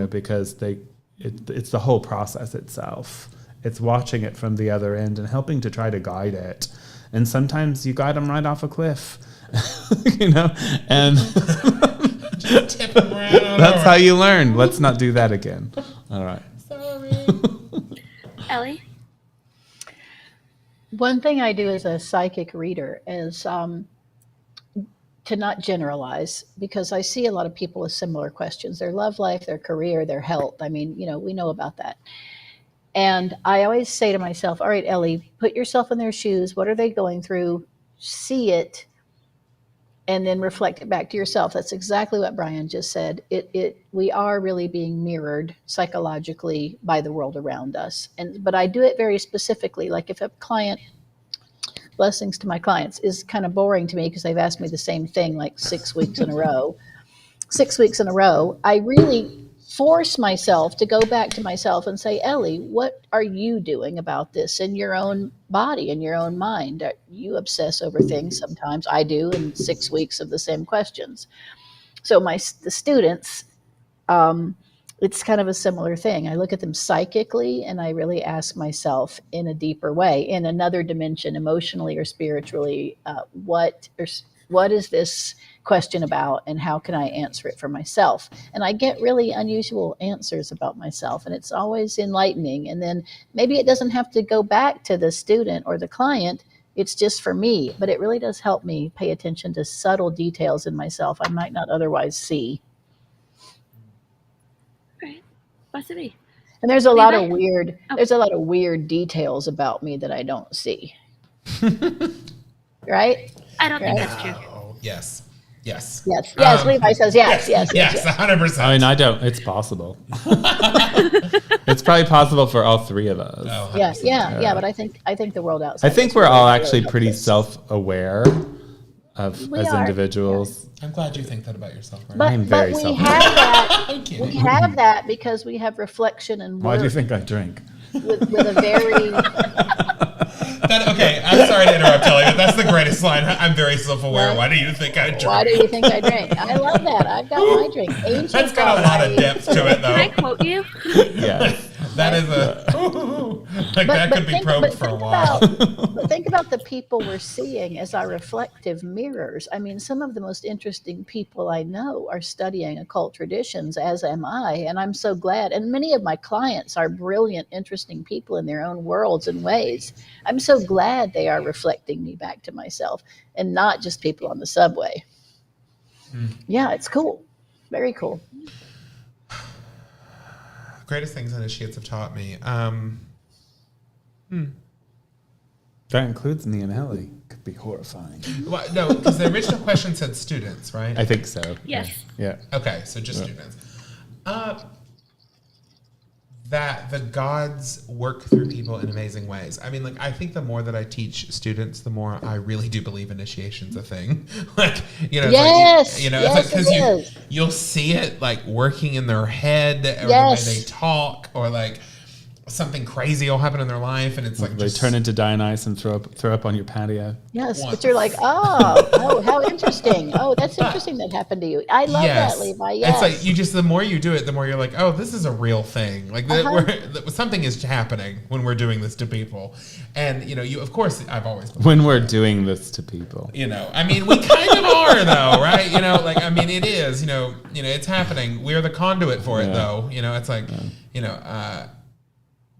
because it's the whole process itself. It's watching it from the other end and helping to try to guide it. And sometimes you guide them right off a cliff, and Just tip them around. that's how you learn. Let's not do that again. All right. Sorry. Ellie? One thing I do as a psychic reader is to not generalize, because I see a lot of people with similar questions, their love life, their career, their health. I mean, we know about that. And I always say to myself, all right, Ellie, put yourself in their shoes. What are they going through? See it, and then reflect it back to yourself. That's exactly what Brian just said. We are really being mirrored psychologically by the world around us. But I do it very specifically. Like if a client, blessings to my clients, is kind of boring to me because they've asked me the same thing like 6 weeks in a row. 6 weeks in a row, I really force myself to go back to myself and say, Ellie, what are you doing about this in your own body, in your own mind? You obsess over things sometimes. I do in 6 weeks of the same questions. So the students, it's kind of a similar thing. I look at them psychically and I really ask myself in a deeper way, in another dimension, emotionally or spiritually, what is this question about and how can I answer it for myself? And I get really unusual answers about myself, and it's always enlightening. And then maybe it doesn't have to go back to the student or the client. It's just for me, but it really does help me pay attention to subtle details in myself I might not otherwise see. Right. Blessed be. And there's a lot of weird details about me that I don't see. Right? I don't think that's true. Yes. Yes. Yes. Yes. Levi says yes. Yes. 100%. I mean, I don't. It's possible. It's probably possible for all three of us. Oh, Yeah. But I think the world outside. I think we're all actually pretty self-aware as individuals. I'm glad you think that about yourself. Right? I'm very we self-aware. have that. We have that because we have reflection and work. Why do you think I drink? With a very. Okay, I'm sorry to interrupt, Ellie, but that's the greatest line. I'm very self-aware. Right. Why do you think I drink? Why do you think I drink? I love that. I've got my drink. That's got a lot of depth to it, though. Can I quote you? Yes. That is that could be probed for a while. But think about the people we're seeing as our reflective mirrors. I mean, some of the most interesting people I know are studying occult traditions, as am I, and I'm so glad. And many of my clients are brilliant, interesting people in their own worlds and ways. I'm so glad they are reflecting me back to myself and not just people on the subway. Yeah, it's cool. Very cool. Greatest things initiates have taught me. That includes me and Ellie. Could be horrifying. Well, no, because the original question said students, right? I think so. Yes. Yeah. Okay, so just students. That the gods work through people in amazing ways. I mean, like, I think the more that I teach students, the more I really do believe initiation's a thing. Like, you know, yes, it's like, yes, it's like, because you'll see it like working in their head, or the way they talk, or like something crazy will happen in their life, and it's like they turn into Dionysus and throw up on your patio. Yes, but you're like, oh, how interesting. Oh, that's interesting that happened to you. I love that, Levi. Yes. It's like the more you do it, the more you're like, oh, this is a real thing. Like something is happening when we're doing this to people. And, of course, I've always been when we're doing this to people. I mean, we kind of are, though, right? It is, it's happening. We're the conduit for it, though. It's like,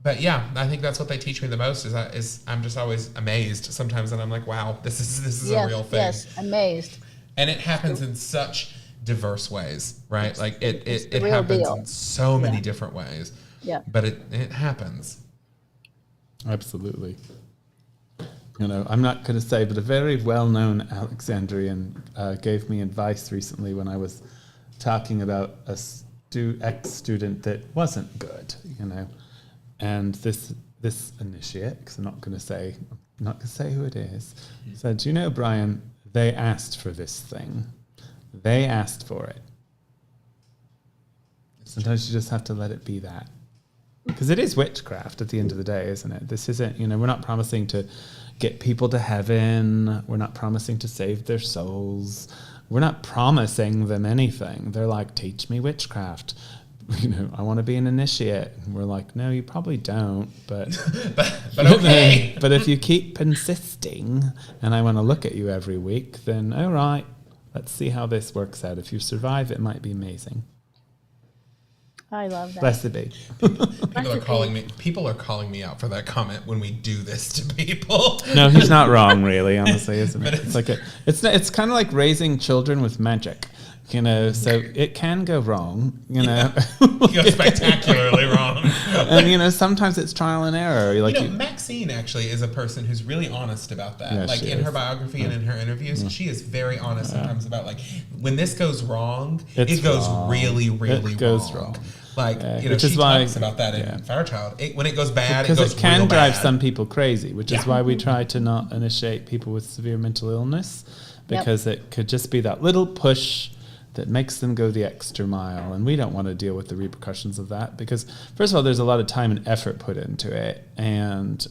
but yeah, I think that's what they teach me the most is I'm just always amazed sometimes, and I'm like, wow, this is a real thing. Yes, amazed. And it happens in such diverse ways, right? Like it real happens deal. in so many different ways. Yeah. But it happens. Absolutely. I'm not going to say, but a very well-known Alexandrian gave me advice recently when I was talking about a ex-student that wasn't good, And this initiate, because I'm not going to say who it is, said, Brian, they asked for this thing. They asked for it. Sometimes you just have to let it be that. Because it is witchcraft at the end of the day, isn't it? This isn't, we're not promising to get people to heaven. We're not promising to save their souls. We're not promising them anything. They're like, teach me witchcraft. I want to be an initiate. And we're like, no, you probably don't, but but okay. But if you keep insisting, and I want to look at you every week, then all right, let's see how this works out. If you survive, it might be amazing. I love that. Blessed be. People are calling me out for that comment when we do this to people. No, he's not wrong, really. Honestly, isn't it? It's kind of like raising children with magic. So it can go wrong, Go spectacularly wrong. And, sometimes it's trial and error. Maxine actually is a person who's really honest about that. Yeah, like, in her biography and in her interviews, she is very honest sometimes about, like, when this goes wrong, it goes wrong. really, really It goes wrong. Like, which she is why, talks about that in Fairchild. When it goes bad, because it goes it can real drive bad. some people crazy, which is why we try to not initiate people with severe mental illness, because it could just be that little push that makes them go the extra mile, and we don't want to deal with the repercussions of that, because first of all, there's a lot of time and effort put into it, and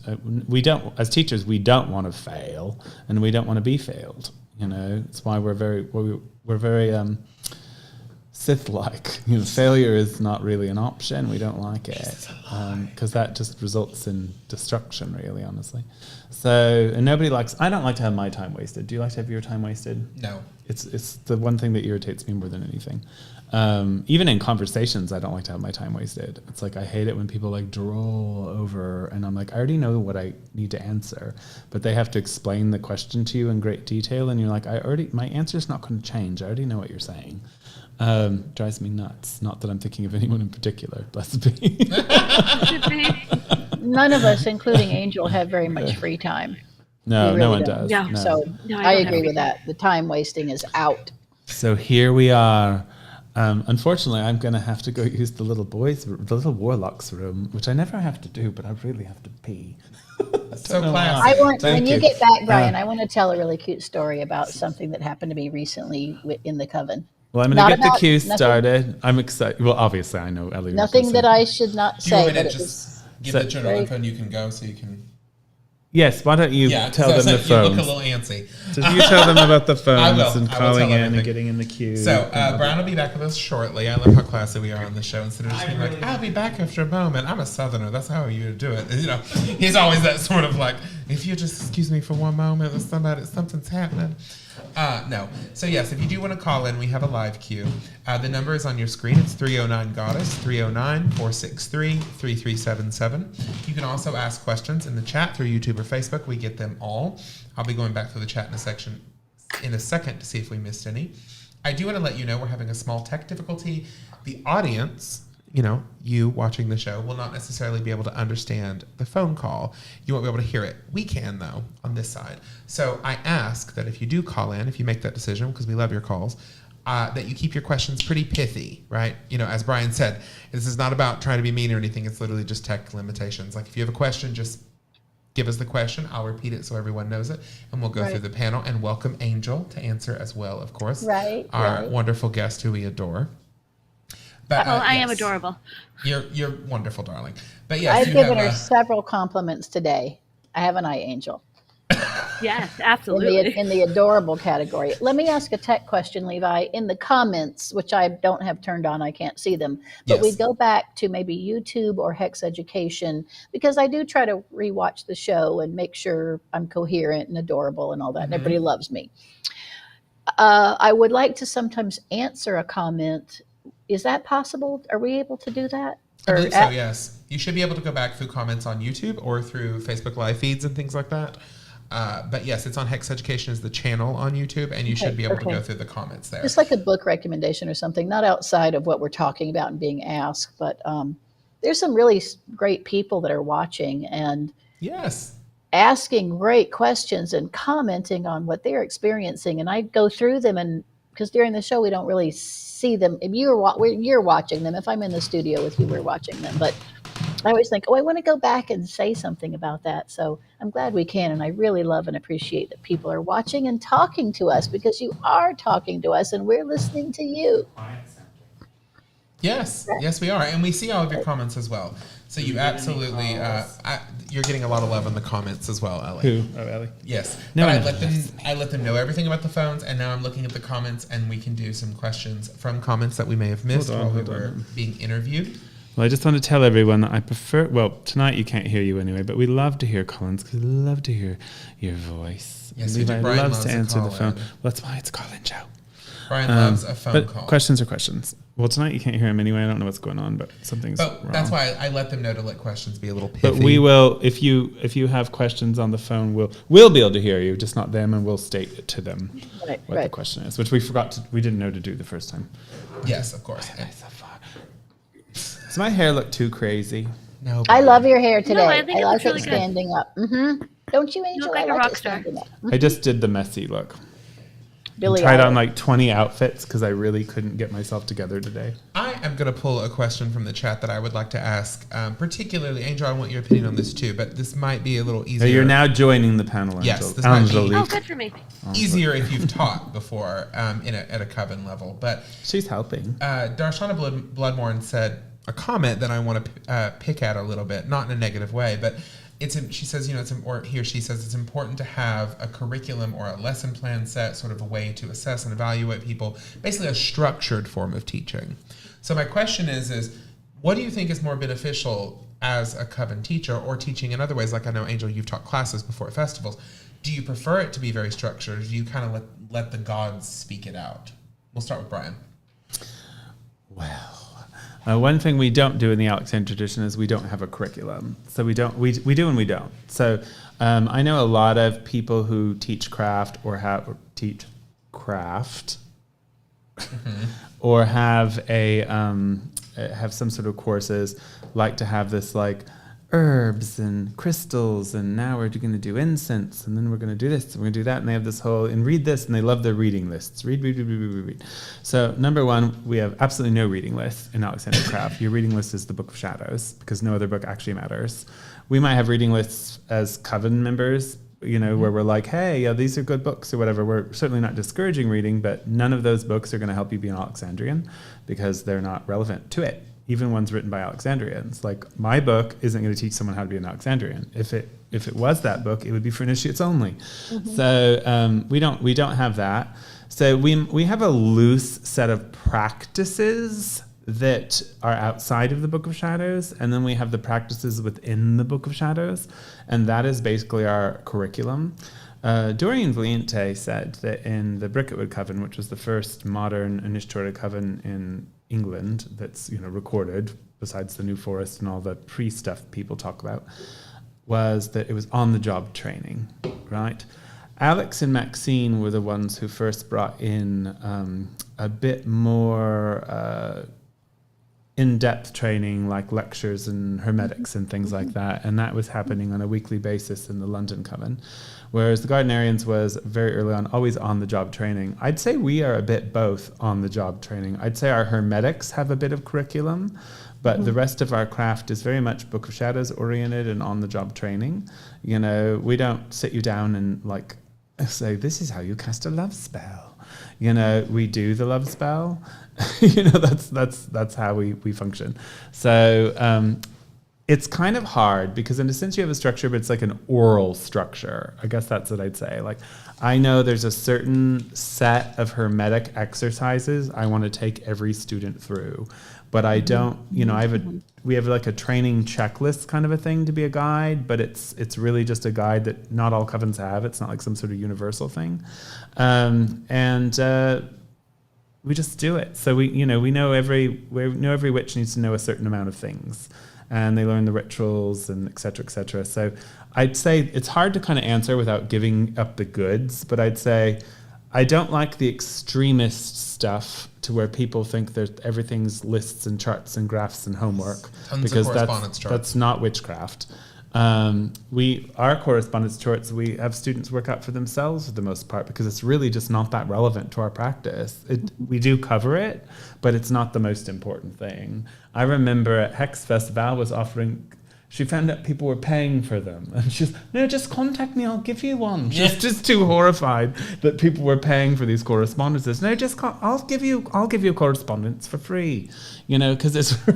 we don't, as teachers, we don't want to fail, and we don't want to be failed. It's why we're very Sith-like. Failure is not really an option. We don't like it, because that just results in destruction, really, honestly. So, and nobody likes. I don't like to have my time wasted. Do you like to have your time wasted? No. It's the one thing that irritates me more than anything. Even in conversations, I don't like to have my time wasted. It's like I hate it when people like droll over, and I'm like, I already know what I need to answer, but they have to explain the question to you in great detail, and you're like, my answer's not going to change. I already know what you're saying. Drives me nuts. Not that I'm thinking of anyone in particular. Blessed be. None of us, including Angel, have very much free time. No, We no really one don't. does. No. No. So No, I don't have agree free with that. The time wasting is out. So here we are. Unfortunately, I'm going to have to go use the little warlock's room, which I never have to do, but I really have to pee. So know classy. I want, Thank when you you. get back, Brian, I want to tell a really cute story about something that happened to me recently in the coven. Well, I'm going Not to get the about- queue nothing- started. I'm excited. Well, obviously, I know Ellie. Nothing that I should not Do you want say, me to but it just was give So- the general info and you can go so you can... Yes, why don't you tell them the You look a phones? little antsy. So you tell them about the phones will. and I will calling tell in everything. and getting in the queue. So, Brian will be back with us shortly. I love how classy we are on the show. Instead of just being like, I'll be back after a moment. I'm a Southerner. That's how you do it. He's always that sort of like, if you just excuse me for one moment, something's happening. No. So, yes, if you do want to call in, we have a live queue. The number is on your screen. It's 309-GODDESS, 309-463-3377. You can also ask questions in the chat through YouTube or Facebook. We get them all. I'll be going back through the chat in a second to see if we missed any. I do want to let you know we're having a small tech difficulty. The audience, you watching the show, will not necessarily be able to understand the phone call. You won't be able to hear it. We can, though, on this side. So I ask that if you do call in, if you make that decision, because we love your calls, that you keep your questions pretty pithy, right? As Brian said, this is not about trying to be mean or anything. It's literally just tech limitations. Like, if you have a question, just give us the question. I'll repeat it so everyone knows it, and we'll go through the panel and welcome Angel to answer as well, of course. Our wonderful guest who we adore. But, I am adorable. You're wonderful, darling. But yes, I've given her several compliments today. Haven't I, Angel? Yes, absolutely. In the adorable category. Let me ask a tech question, Levi. In the comments, which I don't have turned on, I can't see them, but we go back to maybe YouTube or Hex Education, because I do try to rewatch the show and make sure I'm coherent and adorable and all that, and everybody loves me. I would like to sometimes answer a comment. Is that possible? Are we able to do that? I believe so, yes. You should be able to go back through comments on YouTube or through Facebook Live feeds and things like that. But yes, it's on Hex Education as the channel on YouTube, and you should be able to go through the comments there. Just like a book recommendation or something, not outside of what we're talking about and being asked, but there's some really great people that are watching and asking great questions and commenting on what they're experiencing. And I go through them, and because during the show we don't really see them. If you're watching them, if I'm in the studio with you, we're watching them. But I always think, I want to go back and say something about that. So I'm glad we can. And I really love and appreciate that people are watching and talking to us, because you are talking to us and we're listening to you. Yes, we are. And we see all of your comments as well. So you absolutely, you're getting a lot of love in the comments as well, Ellie. Who? Oh, Ellie. Yes. No, but I let them know everything about the phones, and now I'm looking at the comments, and we can do some questions from comments that we may have missed while we were being interviewed. Well, I just want to tell everyone that I prefer, tonight you can't hear you anyway, but we love to hear Collins, because we love to hear your voice. Yes, Levi Brian loves to to answer the call phone. in. Well, that's why it's Colin Show. Brian loves a phone but call. questions are questions. Well, tonight you can't hear him anyway. I don't know what's going on, but something's wrong. That's why I let them know to let questions be a little pithy. But we will, if you have questions on the phone, we'll be able to hear you, just not them, and we'll state to them what the question is, which we didn't know to do the first time. Yes, of course. Does my hair look too crazy? No. I love your hair today. No, I think it like looks really it good. standing up. Mm-hmm. Don't you, Angel? You look like I a like rock it star. standing up. I just did the messy look. Billy Tried on Eilish. like 20 outfits because I really couldn't get myself together today. I am going to pull a question from the chat that I would like to ask, particularly, Angel, I want your opinion on this too, but this might be a little easier. You're now joining the panel, Angel. Yes, this might be- Oh, good for me. easier if you've taught before at a coven level. But She's helping. Darshana Bloodmorn said a comment that I want to pick at a little bit, not in a negative way, but she says, she says it's important to have a curriculum or a lesson plan set, sort of a way to assess and evaluate people, basically a structured form of teaching. So my question is what do you think is more beneficial as a coven teacher or teaching in other ways? Like I know, Angel, you've taught classes before at festivals. Do you prefer it to be very structured, or do you kind of let the gods speak it out? We'll start with Brian. Well, one thing we don't do in the Alexandrian tradition is we don't have a curriculum. So we do and we don't. So I know a lot of people who teach craft or teach craft or have have some sort of courses, like to have this like herbs and crystals, and now we're going to do incense, and then we're going to do this, and we're going to do that, and they have this whole, and read this, and they love their reading lists. Read. So number one, we have absolutely no reading list in Alexandrian Craft. Your reading list is the Book of Shadows, because no other book actually matters. We might have reading lists as coven members, where we're like, hey, yeah, these are good books or whatever. We're certainly not discouraging reading, but none of those books are going to help you be an Alexandrian because they're not relevant to it. Even ones written by Alexandrians. Like my book isn't going to teach someone how to be an Alexandrian. If it was that book, it would be for initiates only. Mm-hmm. So we don't have that. So we have a loose set of practices that are outside of the Book of Shadows, and then we have the practices within the Book of Shadows, and that is basically our curriculum. Dorian Valiente said that in the Bricketwood Coven, which was the first modern initiatory coven in England that's recorded, besides the New Forest and all the pre-stuff people talk about, was that it was on-the-job training, right? Alex and Maxine were the ones who first brought in a bit more in-depth training, like lectures and hermetics and things like that, and that was happening on a weekly basis in the London Coven. Whereas the Gardnerians was very early on, always on-the-job training. I'd say we are a bit both on-the-job training. I'd say our hermetics have a bit of curriculum, but the rest of our craft is very much Book of Shadows oriented and on-the-job training. We don't sit you down and like say, this is how you cast a love spell. We do the love spell. That's how we function. So it's kind of hard because in a sense you have a structure, but it's like an oral structure. I guess that's what I'd say. Like, I know there's a certain set of hermetic exercises I want to take every student through, but I don't, we have like a training checklist kind of a thing to be a guide, but it's really just a guide that not all covens have. It's not like some sort of universal thing. We just do it. So we know every witch needs to know a certain amount of things, and they learn the rituals and et cetera, et cetera. So I'd say it's hard to kind of answer without giving up the goods, but I'd say I don't like the extremist stuff to where people think that everything's lists and charts and graphs and homework, because that's not witchcraft. Our correspondence charts, we have students work out for themselves for the most part, because it's really just not that relevant to our practice. We do cover it, but it's not the most important thing. I remember at Hex Fest, Val was offering, she found out people were paying for them, and she's, no, just contact me, I'll give you one. She's just too horrified that people were paying for these correspondences. No, I'll give you correspondence for free, because it's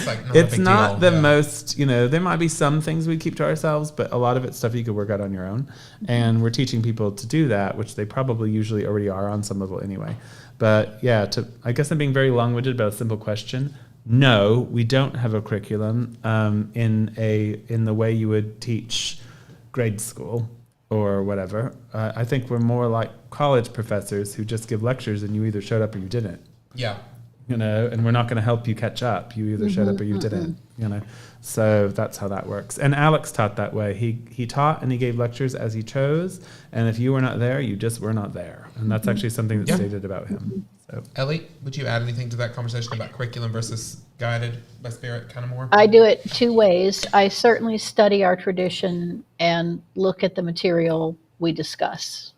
like not it's not deal. the most, there might be some things we keep to ourselves, but a lot of it's stuff you could work out on your own, and we're teaching people to do that, which they probably usually already are on some level anyway. But yeah, I guess I'm being very long-winded about a simple question. No, we don't have a curriculum in the way you would teach grade school or whatever. I think we're more like college professors who just give lectures and you either showed up or you didn't. Yeah. And we're not going to help you catch up. You either showed up or you didn't, So that's how that works. And Alex taught that way. He taught and he gave lectures as he chose. And if you were not there, you just were not there. And that's actually something that's stated about him. So, Ellie, would you add anything to that conversation about curriculum versus guided by spirit kind of more? I do it two ways. I certainly study our tradition and look at the material we discuss.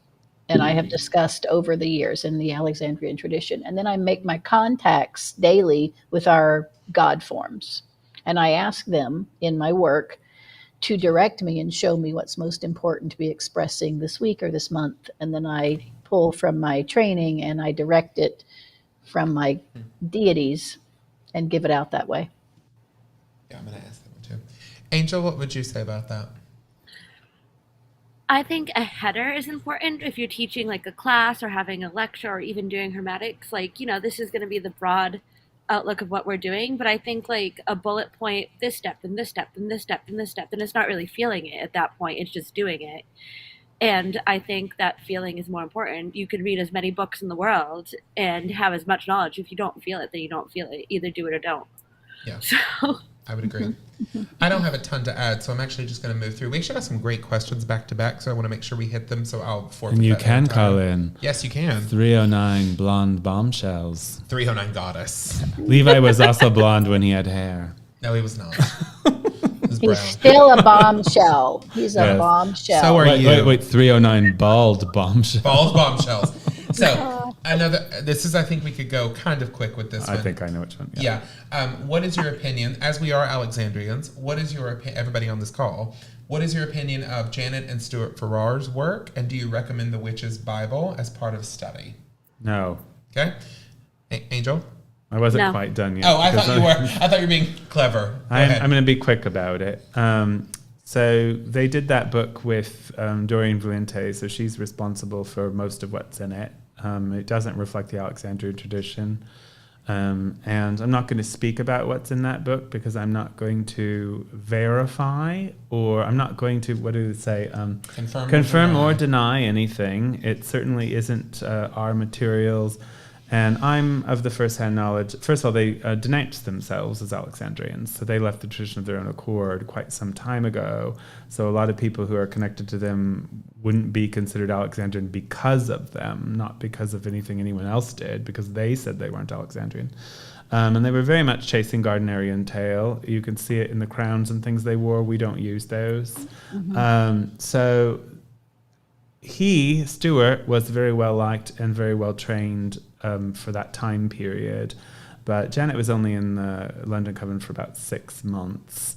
And I have discussed over the years in the Alexandrian tradition. And then I make my contacts daily with our God forms. And I ask them in my work to direct me and show me what's most important to be expressing this week or this month. And then I pull from my training and I direct it from my deities and give it out that way. Yeah, I'm going to ask that one too. Angel, what would you say about that? I think a header is important if you're teaching like a class or having a lecture or even doing hermetics. Like, this is going to be the broad outlook of what we're doing. But I think like a bullet point, this step and this step and this step and this step, and it's not really feeling it at that point. It's just doing it. And I think that feeling is more important. You could read as many books in the world and have as much knowledge. If you don't feel it, then you don't feel it. Either do it or don't. Yeah. So I would agree. I don't have a ton to add, so I'm actually just going to move through. We actually got some great questions back to back, so I want to make sure we hit them. So I'll forward. And you can call in. Yes, you can. 309 blonde bombshells. 309 goddess. Levi was also blonde when he had hair. No, he was not. He was He's brown. still a bombshell. He's a bombshell. So are you. Wait, 309 bald bombshells. Bald bombshells. So this is, I think we could go kind of quick with this one. I think I know which one. Yeah. What is your opinion, as we are Alexandrians, what is your everybody on this call, what is your opinion of Janet and Stuart Farrar's work, and do you recommend the Witch's Bible as part of study? No. Okay. Angel? I wasn't quite done yet. Oh, I thought you were. I thought you were being clever. I'm going to be quick about it. So they did that book with Doreen Valente, so she's responsible for most of what's in it. It doesn't reflect the Alexandrian tradition. And I'm not going to speak about what's in that book because I'm not going to verify, or I'm not going to, what do they say? Confirm or deny anything. It certainly isn't our materials. And I'm of the first-hand knowledge. First of all, they denounced themselves as Alexandrians, so they left the tradition of their own accord quite some time ago. So a lot of people who are connected to them wouldn't be considered Alexandrian because of them, not because of anything anyone else did, because they said they weren't Alexandrian. And they were very much chasing Gardnerian tale. You can see it in the crowns and things they wore. We don't use those. So Stuart, was very well liked and very well trained for that time period. But Janet was only in the London Coven for about 6 months.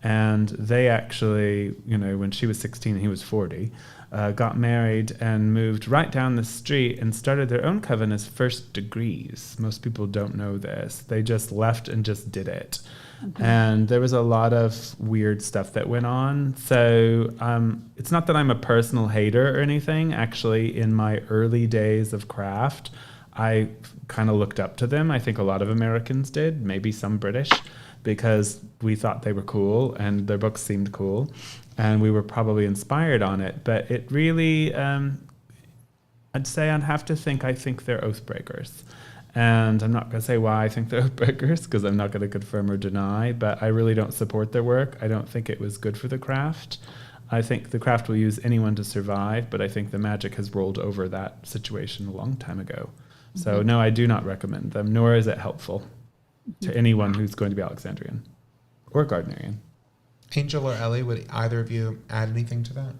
And they actually, when she was 16 and he was 40, got married and moved right down the street and started their own coven as first degrees. Most people don't know this. They just left and just did it. And there was a lot of weird stuff that went on. So it's not that I'm a personal hater or anything. Actually, in my early days of craft, I kind of looked up to them. I think a lot of Americans did, maybe some British, because we thought they were cool and their books seemed cool. And we were probably inspired on it. But it really, I'd have to think, I think they're oath breakers. And I'm not going to say why I think they're oath breakers, because I'm not going to confirm or deny, but I really don't support their work. I don't think it was good for the craft. I think the craft will use anyone to survive, but I think the magic has rolled over that situation a long time ago. So no, I do not recommend them, nor is it helpful to anyone who's going to be Alexandrian or Gardnerian. Angel or Ellie, would either of you add anything to that?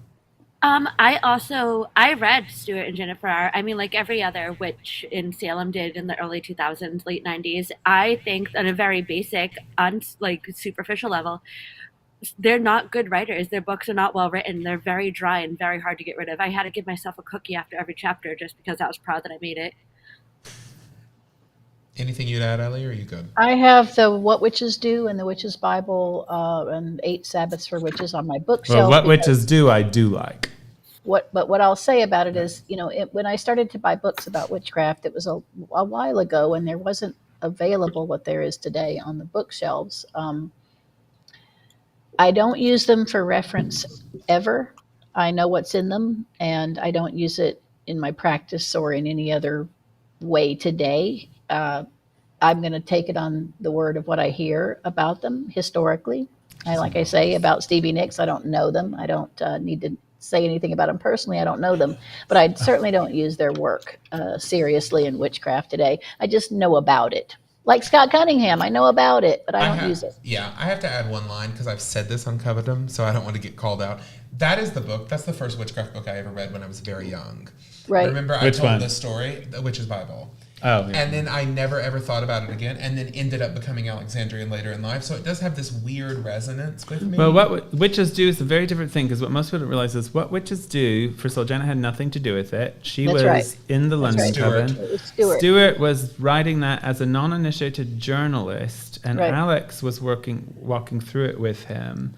I read Stuart and Janet Farrar. I mean, like every other witch in Salem did in the early 2000s, late 90s. I think on a very basic, superficial level, they're not good writers. Their books are not well written. They're very dry and very hard to get rid of. I had to give myself a cookie after every chapter just because I was proud that I made it. Anything you'd add, Ellie, or are you good? I have the What Witches Do and the Witch's Bible and 8 Sabbaths for Witches on my bookshelf. Well, What Witches Do, I do like. But what I'll say about it is, when I started to buy books about witchcraft, it was a while ago, and there wasn't available what there is today on the bookshelves. I don't use them for reference ever. I know what's in them, and I don't use it in my practice or in any other way today. I'm going to take it on the word of what I hear about them historically. Like I say about Stevie Nicks, I don't know them. I don't need to say anything about them personally. I don't know them, but I certainly don't use their work seriously in witchcraft today. I just know about it. Like Scott Cunningham, I know about it, but I don't use it. Yeah, I have to add one line because I've said this on Covendom, so I don't want to get called out. That is the book. That's the first witchcraft book I ever read when I was very young. Right. Remember, I told this story, The Witch's Bible. Oh, yeah. And then I never ever thought about it again, and then ended up becoming Alexandrian later in life. So it does have this weird resonance with me. Well, what witches do is a very different thing, because what most people don't realize is what witches do. First of all, Janet had nothing to do with it. She was in the London Coven. Stuart was writing that as a non-initiated journalist, and Alex was walking through it with him.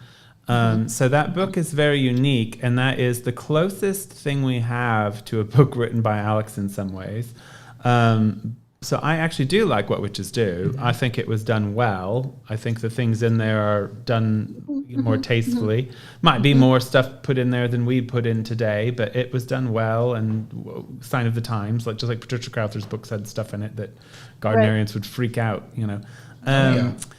So that book is very unique, and that is the closest thing we have to a book written by Alex in some ways. So I actually do like What Witches Do. I think it was done well. I think the things in there are done more tastefully. Might be more stuff put in there than we put in today, but it was done well, and sign of the times. Just like Patricia Crowther's books had stuff in it that Gardnerians would freak out,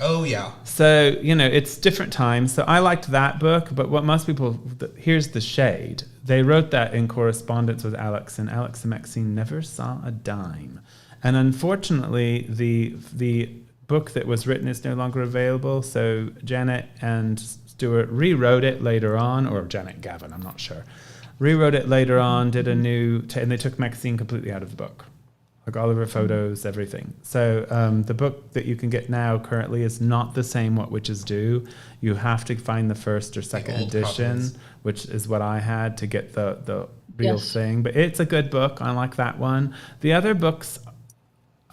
Oh yeah. So, it's different times. So I liked that book, but what most people, here's the shade. They wrote that in correspondence with Alex, and Alex and Maxine never saw a dime. And unfortunately, the book that was written is no longer available. So Janet and Stuart rewrote it later on, or Janet and Gavin, I'm not sure. Rewrote it later on, did a new, and they took Maxine completely out of the book. Like all of her photos, everything. So the book that you can get now currently is not the same What Witches Do. You have to find the first or second edition, copies, which is what I had to get the real thing. But it's a good book. I like that one. The other books,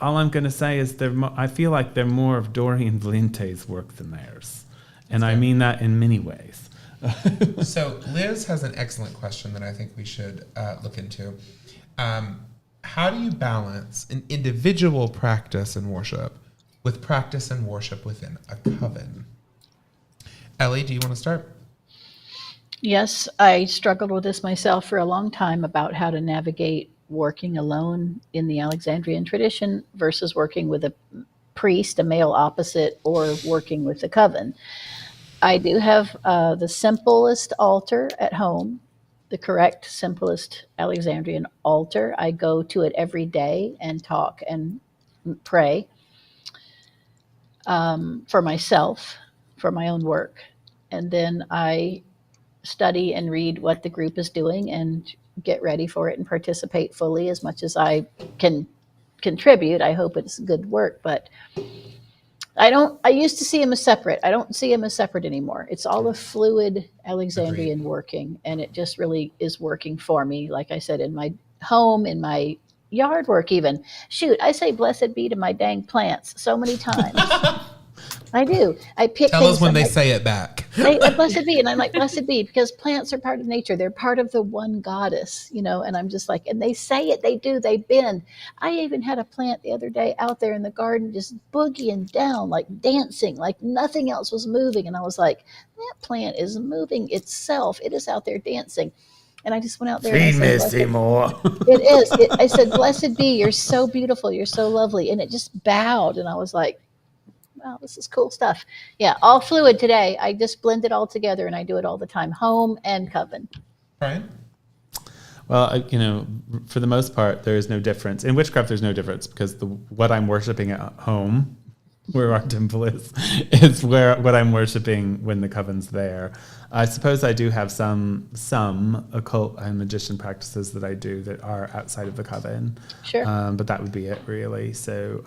all I'm going to say is I feel like they're more of Dorian Valente's work than theirs. And I mean that in many ways. So Liz has an excellent question that I think we should look into. How do you balance an individual practice and worship with practice and worship within a coven? Ellie, do you want to start? Yes, I struggled with this myself for a long time about how to navigate working alone in the Alexandrian tradition versus working with a priest, a male opposite, or working with the coven. I do have the simplest altar at home. The correct, simplest Alexandrian altar. I go to it every day and talk and pray for myself, for my own work. And then I study and read what the group is doing and get ready for it and participate fully as much as I can contribute. I hope it's good work, but I used to see them as separate. I don't see them as separate anymore. It's all a fluid Alexandrian working, and it just really is working for me. Like I said, in my home, in my yard work even. Shoot, I say blessed be to my dang plants so many times. I do. I pick Tell us when they say it back. Blessed be. And I'm like, blessed be, because plants are part of nature. They're part of the one goddess, and I'm just like, and they say it, they do, they bend. I even had a plant the other day out there in the garden, just boogieing down, like dancing, like nothing else was moving. And I was like, that plant is moving itself. It is out there dancing. And I just went out there. Feed me, Seymour. It is. I said, blessed be, you're so beautiful. You're so lovely. And it just bowed. And I was like, wow, this is cool stuff. Yeah, all fluid today. I just blend it all together, and I do it all the time, home and coven. Brian? Well, for the most part, there is no difference. In witchcraft, there's no difference, because what I'm worshiping at home, where our temple is what I'm worshiping when the coven's there. I suppose I do have some occult and magician practices that I do that are outside of the coven. Sure. But that would be it, really. So,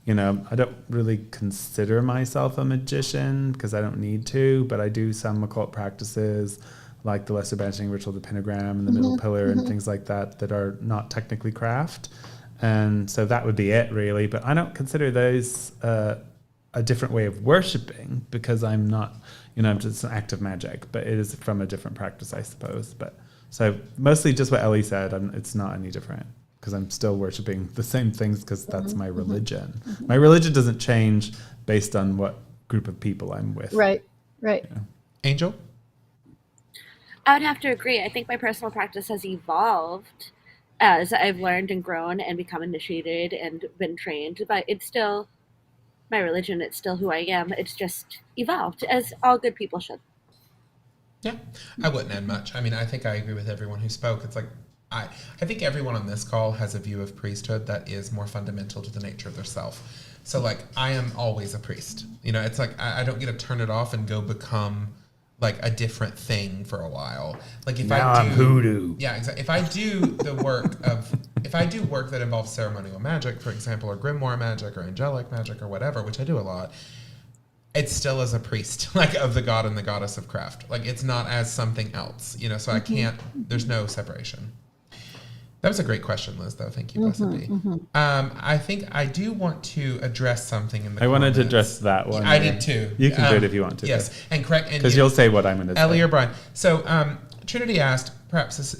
I don't really consider myself a magician because I don't need to, but I do some occult practices like the lesser banishing ritual, the pentagram and the middle pillar and things like that are not technically craft. And so that would be it, really. But I don't consider those a different way of worshiping, because I'm not, I'm just an act of magic, but it is from a different practice, I suppose. But so mostly just what Ellie said, it's not any different, because I'm still worshiping the same things, because that's my religion. My religion doesn't change based on what group of people I'm with. Right. Angel? I would have to agree. I think my personal practice has evolved as I've learned and grown and become initiated and been trained, but it's still my religion. It's still who I am. It's just evolved, as all good people should. Yeah, I wouldn't add much. I mean, I think I agree with everyone who spoke. It's like, I think everyone on this call has a view of priesthood that is more fundamental to the nature of their self. So, like, I am always a priest. You know, it's like, I don't get to turn it off and go become, like, a different thing for a while. Like, if Now I do... I'm hoodoo. Yeah, exactly. If I do the work of... If I do work that involves ceremonial magic, for example, or grimoire magic, or angelic magic, or whatever, which I do a lot... It's still as a priest, like, of the god and the goddess of craft. Like, it's not as something else, you know, so I can't, there's no separation. That was a great question, Liz, though. Thank you, blessed be. I think I do want to address something in the comments. Wanted to address that one. I did too. You can do it if you want to. Yes, and correct. Because you'll say what I'm going to say. Ellie or Brian. So, Trinity asked,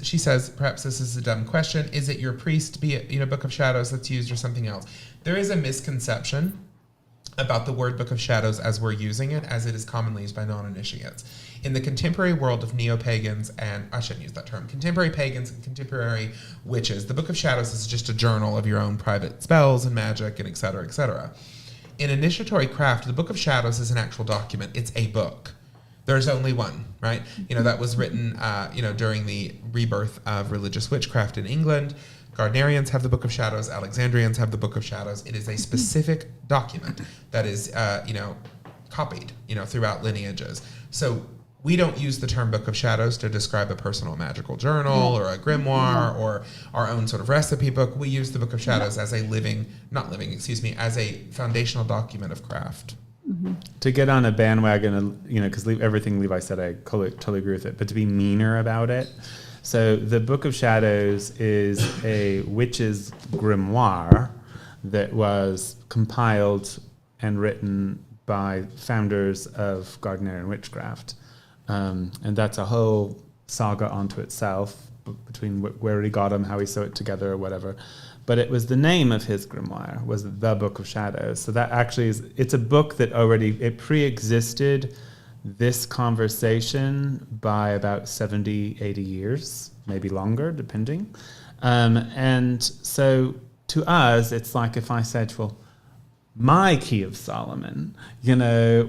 she says, perhaps this is a dumb question. Is it your priest, be it, Book of Shadows that's used or something else? There is a misconception about the word Book of Shadows as we're using it, as it is commonly used by non-initiates. In the contemporary world of neo-pagans, and I shouldn't use that term, contemporary pagans and contemporary witches, the Book of Shadows is just a journal of your own private spells and magic and et cetera, et cetera. In initiatory craft, the Book of Shadows is an actual document. It's a book. There's only one, right? That was written, during the rebirth of religious witchcraft in England. Gardnerians have the Book of Shadows. Alexandrians have the Book of Shadows. It is a specific document that is, copied, throughout lineages. So we don't use the term Book of Shadows to describe a personal magical journal or a grimoire or our own sort of recipe book. We use the Book of Shadows as as a foundational document of craft. To get on a bandwagon, because everything Levi said, I totally agree with it, but to be meaner about it. So the Book of Shadows is a witch's grimoire that was compiled and written by founders of Gardnerian witchcraft. And that's a whole saga unto itself, between where he got them, how he sewed it together, or whatever. But it was the name of his grimoire, was the Book of Shadows. So that actually it's a book that it pre-existed this conversation by about 70, 80 years, maybe longer, depending. And so to us, it's like if I said, well, my Key of Solomon,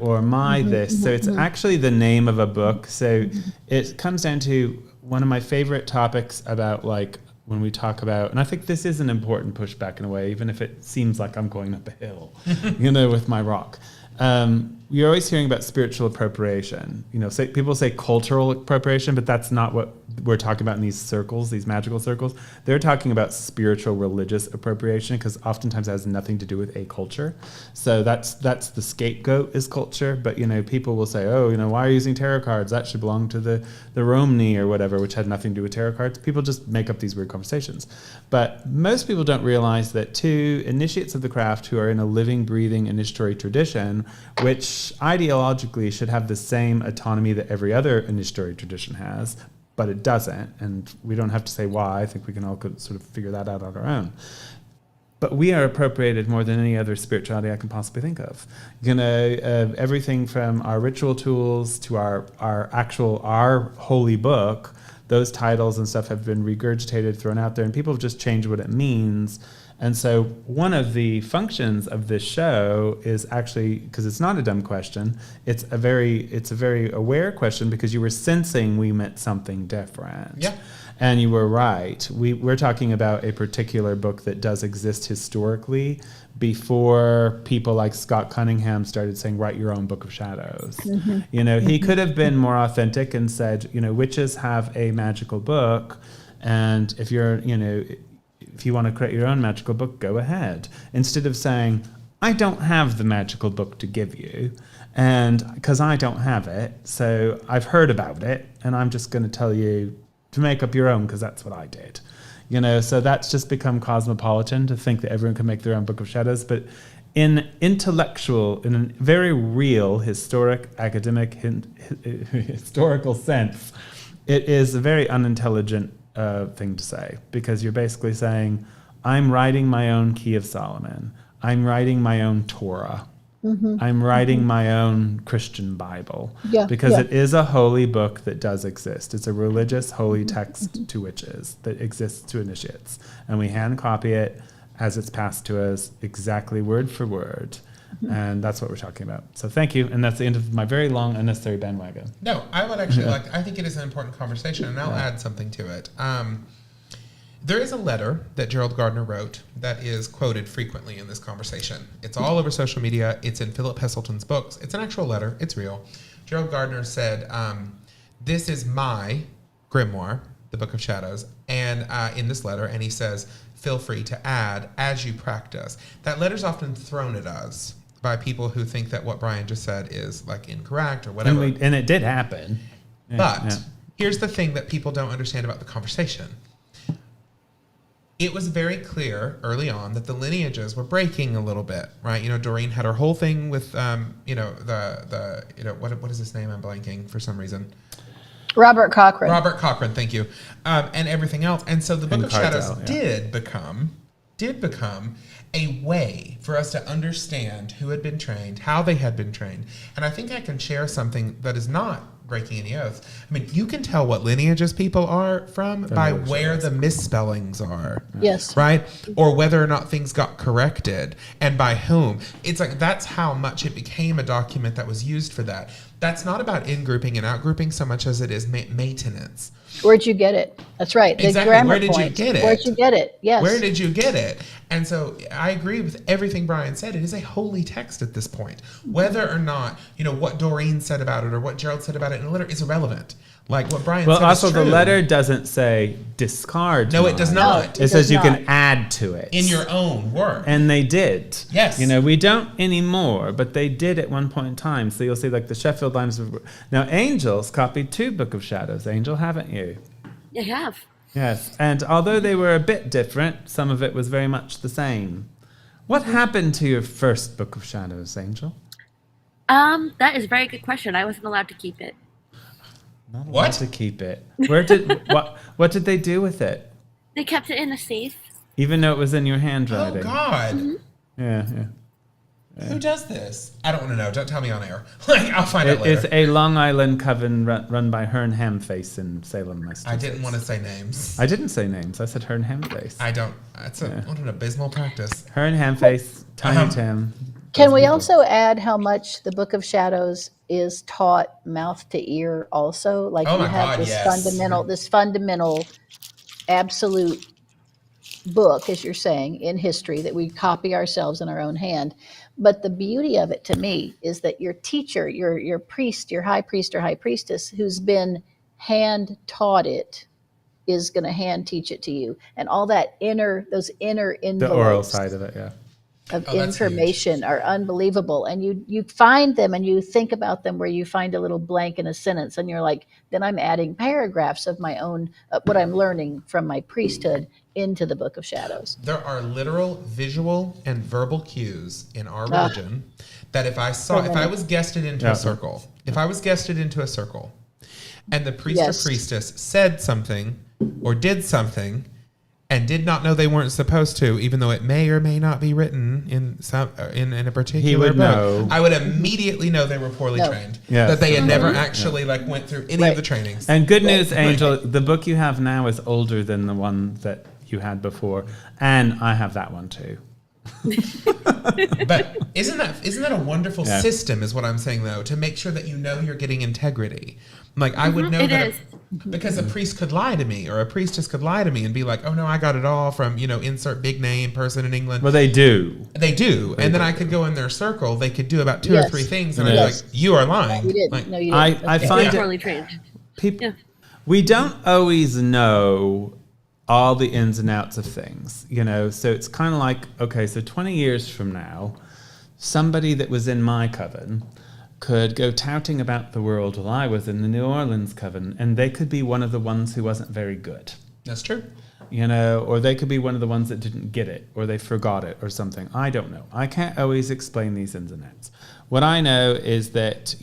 or my this. So it's actually the name of a book. So it comes down to one of my favorite topics about, like, when we talk about, and I think this is an important pushback in a way, even if it seems like I'm going up a hill, with my rock. You're always hearing about spiritual appropriation. People say cultural appropriation, but that's not what we're talking about in these circles, these magical circles. They're talking about spiritual religious appropriation, because oftentimes it has nothing to do with a culture. So that's the scapegoat is culture. But people will say, why are you using tarot cards? That should belong to the Romney or whatever, which had nothing to do with tarot cards. People just make up these weird conversations. But most people don't realize that two initiates of the craft who are in a living, breathing initiatory tradition, which ideologically should have the same autonomy that every other initiatory tradition has, but it doesn't, and we don't have to say why. I think we can all sort of figure that out on our own. But we are appropriated more than any other spirituality I can possibly think of. Everything from our ritual tools to our holy book, those titles and stuff have been regurgitated, thrown out there, and people have just changed what it means. And so one of the functions of this show is actually, because it's not a dumb question, it's a very aware question, because you were sensing we meant something different. Yeah. And you were right. We're talking about a particular book that does exist historically before people like Scott Cunningham started saying, write your own Book of Shadows. He could have been more authentic and said, witches have a magical book, and if you're, if you want to create your own magical book, go ahead. Instead of saying, I don't have the magical book to give you, and because I don't have it, so I've heard about it, and I'm just going to tell you to make up your own because that's what I did. So that's just become cosmopolitan to think that everyone can make their own Book of Shadows. But in a very real, historic, academic, historical sense, it is a very unintelligent thing to say, because you're basically saying, I'm writing my own Key of Solomon. I'm writing my own Torah. I'm writing my own Christian Bible Yeah, because yeah. it is a holy book that does exist. It's a religious holy text to witches that exists to initiates. And we hand copy it as it's passed to us exactly word for word. And that's what we're talking about. So thank you. And that's the end of my very long, unnecessary bandwagon. No, I would actually I think it is an important conversation, and I'll add something to it. There is a letter that Gerald Gardner wrote that is quoted frequently in this conversation. It's all over social media. It's in Philip Heselton's books. It's an actual letter. It's real. Gerald Gardner said, this is my grimoire, the Book of Shadows, and in this letter, and he says, feel free to add as you practice. That letter's often thrown at us by people who think that what Brian just said is like incorrect or whatever. And it did happen. But here's the thing that people don't understand about the conversation. It was very clear early on that the lineages were breaking a little bit, right? You know, Doreen had her whole thing with, what is his name? I'm blanking for some reason. Robert Cochrane, thank you, and everything else. And so the Book of Shadows did become a way for us to understand who had been trained, how they had been trained. And I think I can share something that is not breaking any oaths. I mean, you can tell what lineages people are from by where the misspellings are. Yes. Right? Or whether or not things got corrected and by whom. It's like that's how much it became a document that was used for that. That's not about in-grouping and out-grouping so much as it is maintenance. Where'd you get it? That's right. The exactly. grammar Where did point. you get it? Where'd you get it? Yes. Where did you get it? And so I agree with everything Brian said. It is a holy text at this point. Whether or not, what Doreen said about it or what Gerald said about it in a letter is irrelevant. Like what Brian said Well, also is true. the letter doesn't say discard. No, it does not. It says you can add to it. In your own work. And they did. Yes. We don't anymore, but they did at one point in time. So you'll see like the Sheffield Lines. Now, Angel's copied 2 Book of Shadows. Angel, haven't you? I have. Yes. And although they were a bit different, some of it was very much the same. What happened to your first Book of Shadows, Angel? That is a very good question. I wasn't allowed to keep it. Not allowed to keep it. Where did what did they do with it? They kept it in a safe. Even though it was in your handwriting. Oh God. Mm-hmm. Yeah. Who does this? I don't want to know. Don't tell me on air. I'll find out later. It's a Long Island coven run by Hearn Hamface in Salem, Massachusetts. I didn't want to say names. I didn't say names. I said Hearn Hamface. I don't. What an abysmal practice. Hearn Hamface, Tiny Tim. Can we also add how much the Book of Shadows is taught mouth to ear also? Like Oh you my have God, this yes. fundamental absolute book, as you're saying, in history that we copy ourselves in our own hand. But the beauty of it to me is that your teacher, your priest, your high priest or high priestess who's been hand taught it is going to hand teach it to you. And all that those inner envelopes. The oral side of it, yeah. Of that's information are unbelievable. And you find them and you think about them where you find a little blank in a sentence and you're like, then I'm adding paragraphs of my own, what I'm learning from my priesthood into the Book of Shadows. There are literal visual and verbal cues in our religion that if I was guested into a circle, and the priest or priestess said something or did something and did not know they weren't supposed to, even though it may or may not be written in a particular book, know. I would immediately know they were poorly trained. Yes. That they had never actually went through any of the trainings. And good news, Angel, the book you have now is older than the one that you had before, and I have that one too. But isn't that a wonderful system is what I'm saying though, to make sure that you're getting integrity. Like I would know that because a priest could lie to me or a priestess could lie to me and be like, oh no, I got it all from, insert big name person in England. Well, they do. And then I could go in their circle. They could do about 2 or 3 things and I'd be like, you are lying. You didn't. Like, No, you didn't. I find Poorly trained. We don't always know all the ins and outs of things, so it's kind of like, okay, so 20 years from now, somebody that was in my coven could go touting about the world while I was in the New Orleans coven, and they could be one of the ones who wasn't very good. That's true. Or they could be one of the ones that didn't get it, or they forgot it, or something. I don't know. I can't always explain these ins and outs. What I know is that,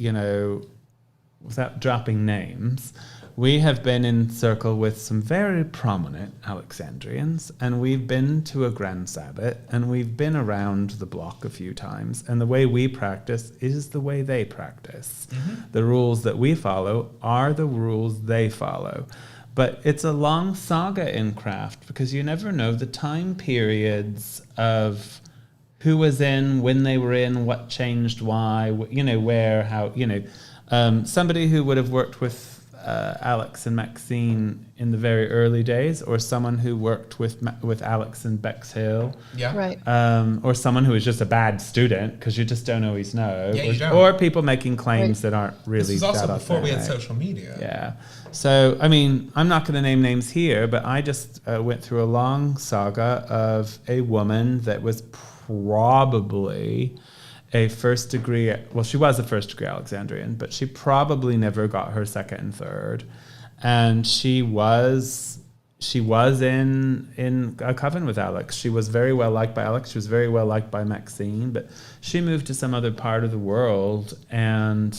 without dropping names, we have been in circle with some very prominent Alexandrians, and we've been to a Grand Sabbath, and we've been around the block a few times, and the way we practice is the way they practice. The rules that we follow are the rules they follow. But it's a long saga in craft, because you never know the time periods of who was in, when they were in, what changed, why, where, how, somebody who would have worked with Alex and Maxine in the very early days, or someone who worked with Alex in Bexhill, Right. or someone who is just a bad student, because you just don't always know, Yeah, you don't. or people making claims that aren't really. This was also that before we had authentic. social media. Yeah. So, I mean, I'm not going to name names here, but I just went through a long saga of a woman that was probably a first degree, well, she was a first degree Alexandrian, but she probably never got her second and third. And she was in a coven with Alex. She was very well liked by Alex. She was very well liked by Maxine, but she moved to some other part of the world, and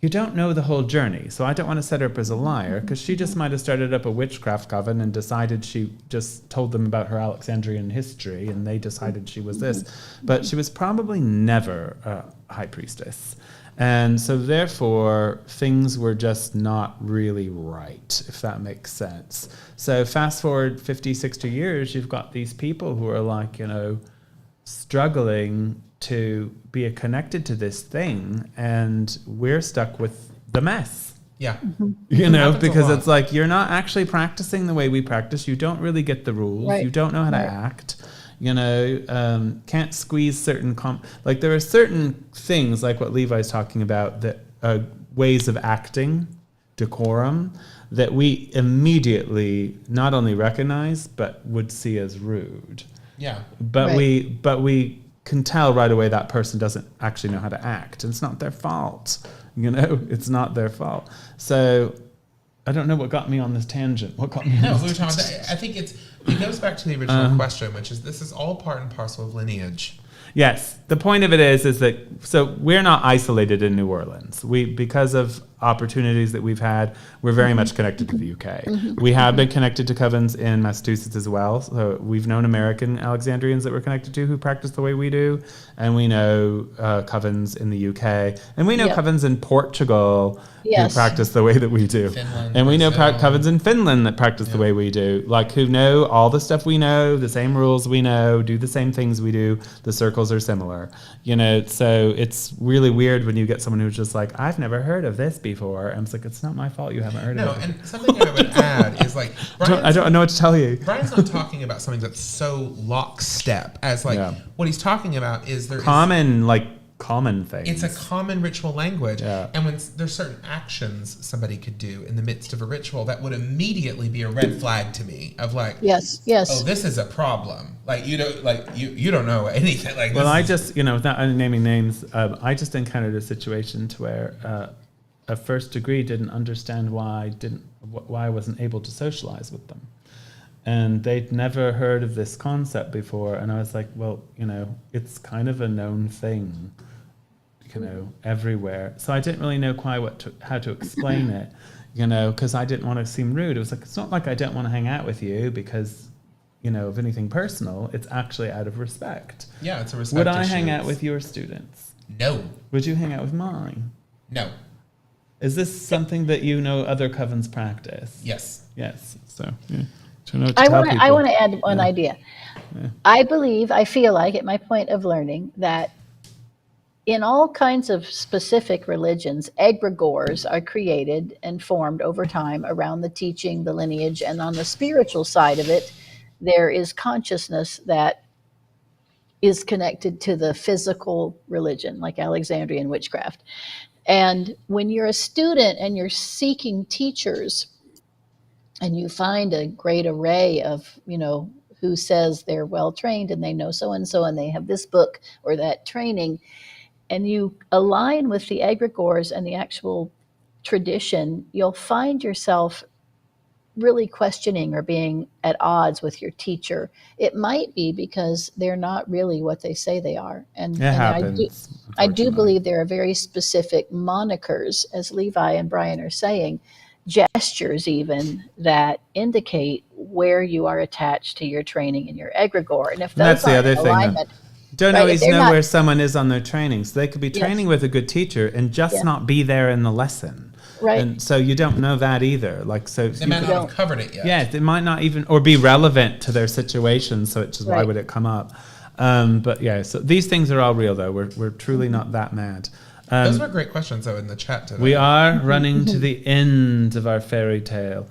you don't know the whole journey. So I don't want to set her up as a liar, because she just might have started up a witchcraft coven and decided, she just told them about her Alexandrian history, and they decided she was this. But she was probably never a high priestess. And so therefore, things were just not really right, if that makes sense. So fast forward 50, 60 years, you've got these people who are like, struggling to be connected to this thing, and we're stuck with the mess. Yeah. Because it's like, you're not actually practicing the way we practice. You don't really get the rules. Right. You don't know how to act. Can't squeeze certain like there are certain things, like what Levi's talking about, that ways of acting, decorum, that we immediately not only recognize but would see as rude. Yeah. But we can tell right away that person doesn't actually know how to act, and it's not their fault. It's not their fault. So I don't know what got me on this tangent. What got me on this tangent? I think it goes back to the original question, which is, this is all part and parcel of lineage. Yes, the point of it is that, so we're not isolated in New Orleans. Because of opportunities that we've had, we're very much connected to the UK. We have been connected to covens in Massachusetts as well. So we've known American Alexandrians that we're connected to who practice the way we do, and we know covens in the UK, and we know covens in Portugal who practice the way that we do, Finland, and we know Brazil. covens in Finland that practice the way we do, like who know all the stuff we know, the same rules we know, do the same things we do. The circles are similar, so it's really weird when you get someone who's just like, I've never heard of this before. And it's like, it's not my fault you haven't heard of it. No, and something I would add is, like, I don't know what to tell you. Brian's not talking about something that's so lockstep as, like, what he's talking about is Common things. It's a common ritual language. Yeah. And when there's certain actions somebody could do in the midst of a ritual, that would immediately be a red flag to me of like, yes. oh, this is a problem. Like, you don't know anything. Like, well, I just, without naming names, I just encountered a situation to where a first degree didn't understand why I wasn't able to socialize with them. And they'd never heard of this concept before. And I was like, well, it's kind of a known thing, everywhere. So I didn't really know quite how to explain it, because I didn't want to seem rude. It was like, it's not like I don't want to hang out with you because, of anything personal. It's actually out of respect. Yeah, it's a respect Would I issue. hang out with your students? No. Would you hang out with mine? No. Is this something that other covens practice? Yes. Yes. So, yeah. I want to add one idea. Yeah. I feel like, at my point of learning, that in all kinds of specific religions, egregores are created and formed over time around the teaching, the lineage, and on the spiritual side of it, there is consciousness that is connected to the physical religion, like Alexandrian witchcraft. And when you're a student and you're seeking teachers, and you find a great array of, who says they're well trained and they know so-and-so and they have this book or that training, and you align with the egregores and the actual tradition, you'll find yourself really questioning or being at odds with your teacher. It might be because they're not really what they say they are. And I do believe there are very specific monikers, as Levi and Brian are saying, gestures even that indicate where you are attached to your training and your egregore. And if And that's those the aren't other in thing. alignment, Don't right, if always they're know not, where someone is on their training. So they could be training yes, with a good teacher and just yeah, not be there in the lesson. right, And so you don't know that either. Like, so They you might could, not don't, have covered it yet. yeah, it might not even, or be relevant to their situation. So it's just, why right. would it come up? But yeah, so these things are all real though. We're truly not that mad. Those were great questions, though, in the chat today. We are running to the end of our fairy tale.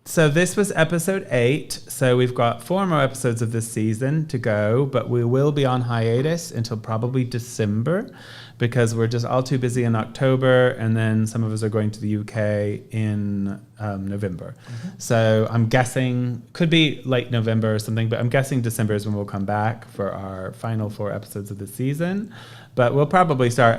So this was episode 8. So we've got 4 more episodes of this season to go, but we will be on hiatus until probably December because we're just all too busy in October, and then some of us are going to the UK in November. So I'm guessing, could be late November or something, but I'm guessing December is when we'll come back for our final 4 episodes of the season. But we'll probably start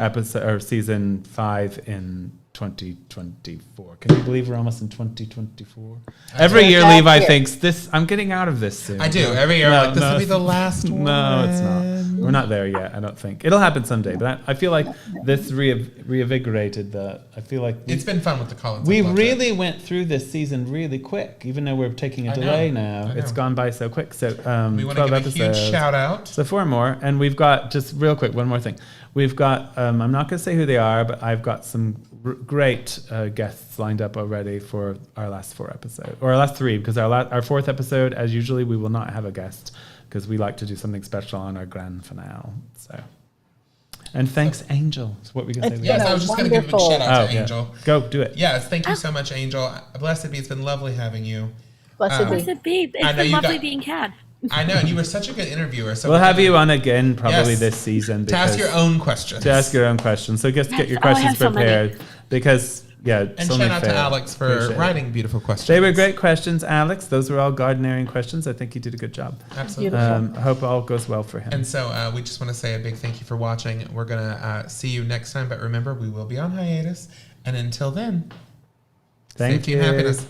season 5 in 2024. Can you believe we're almost in 2024? Every year Last Levi year. thinks this. I'm getting out of this soon. I do. Every year, I'm like, this will be the last one. No, it's not. We're not there yet. I don't think it'll happen someday. But I feel like this reinvigorated the. I feel like It's been fun with the Collins. we I've loved it. really went through this season really quick. Even though we're taking a I know, delay now, I it's know. gone by so quick. So We want to 12 give episodes. a huge shout out. So 4 more, and we've got, just real quick, one more thing. We've got, I'm not going to say who they are, but I've got some great guests lined up already for our last 4 episodes, or our last 3, because our 4th episode, as usually, we will not have a guest, because we like to do something special on our grand finale. So, and thanks, Angel. That's what we can say. It's Yes, been I a was just going to give a big wonderful- shout out to yeah. Angel. Go, do it. Yes, thank you so much, Angel. Blessed be. It's been lovely having you. Blessed be. Blessed be. I It's know been you lovely got- being had. I know, and you were such a good interviewer. So We'll have you on again probably Yes. this season. to ask your own questions. To ask your own questions. So just get your Oh, I questions have so many. prepared. Because, yeah, And it's shout only out fair. to Alex for Appreciate it. writing beautiful questions. They were great questions, Alex. Those were all gardenering questions. I think you did a good job. Absolutely. Beautiful. I hope all goes well for him. And so we just want to say a big thank you for watching. We're going to see you next time. But remember, we will be on hiatus. And until then, Thank safety you. and happiness.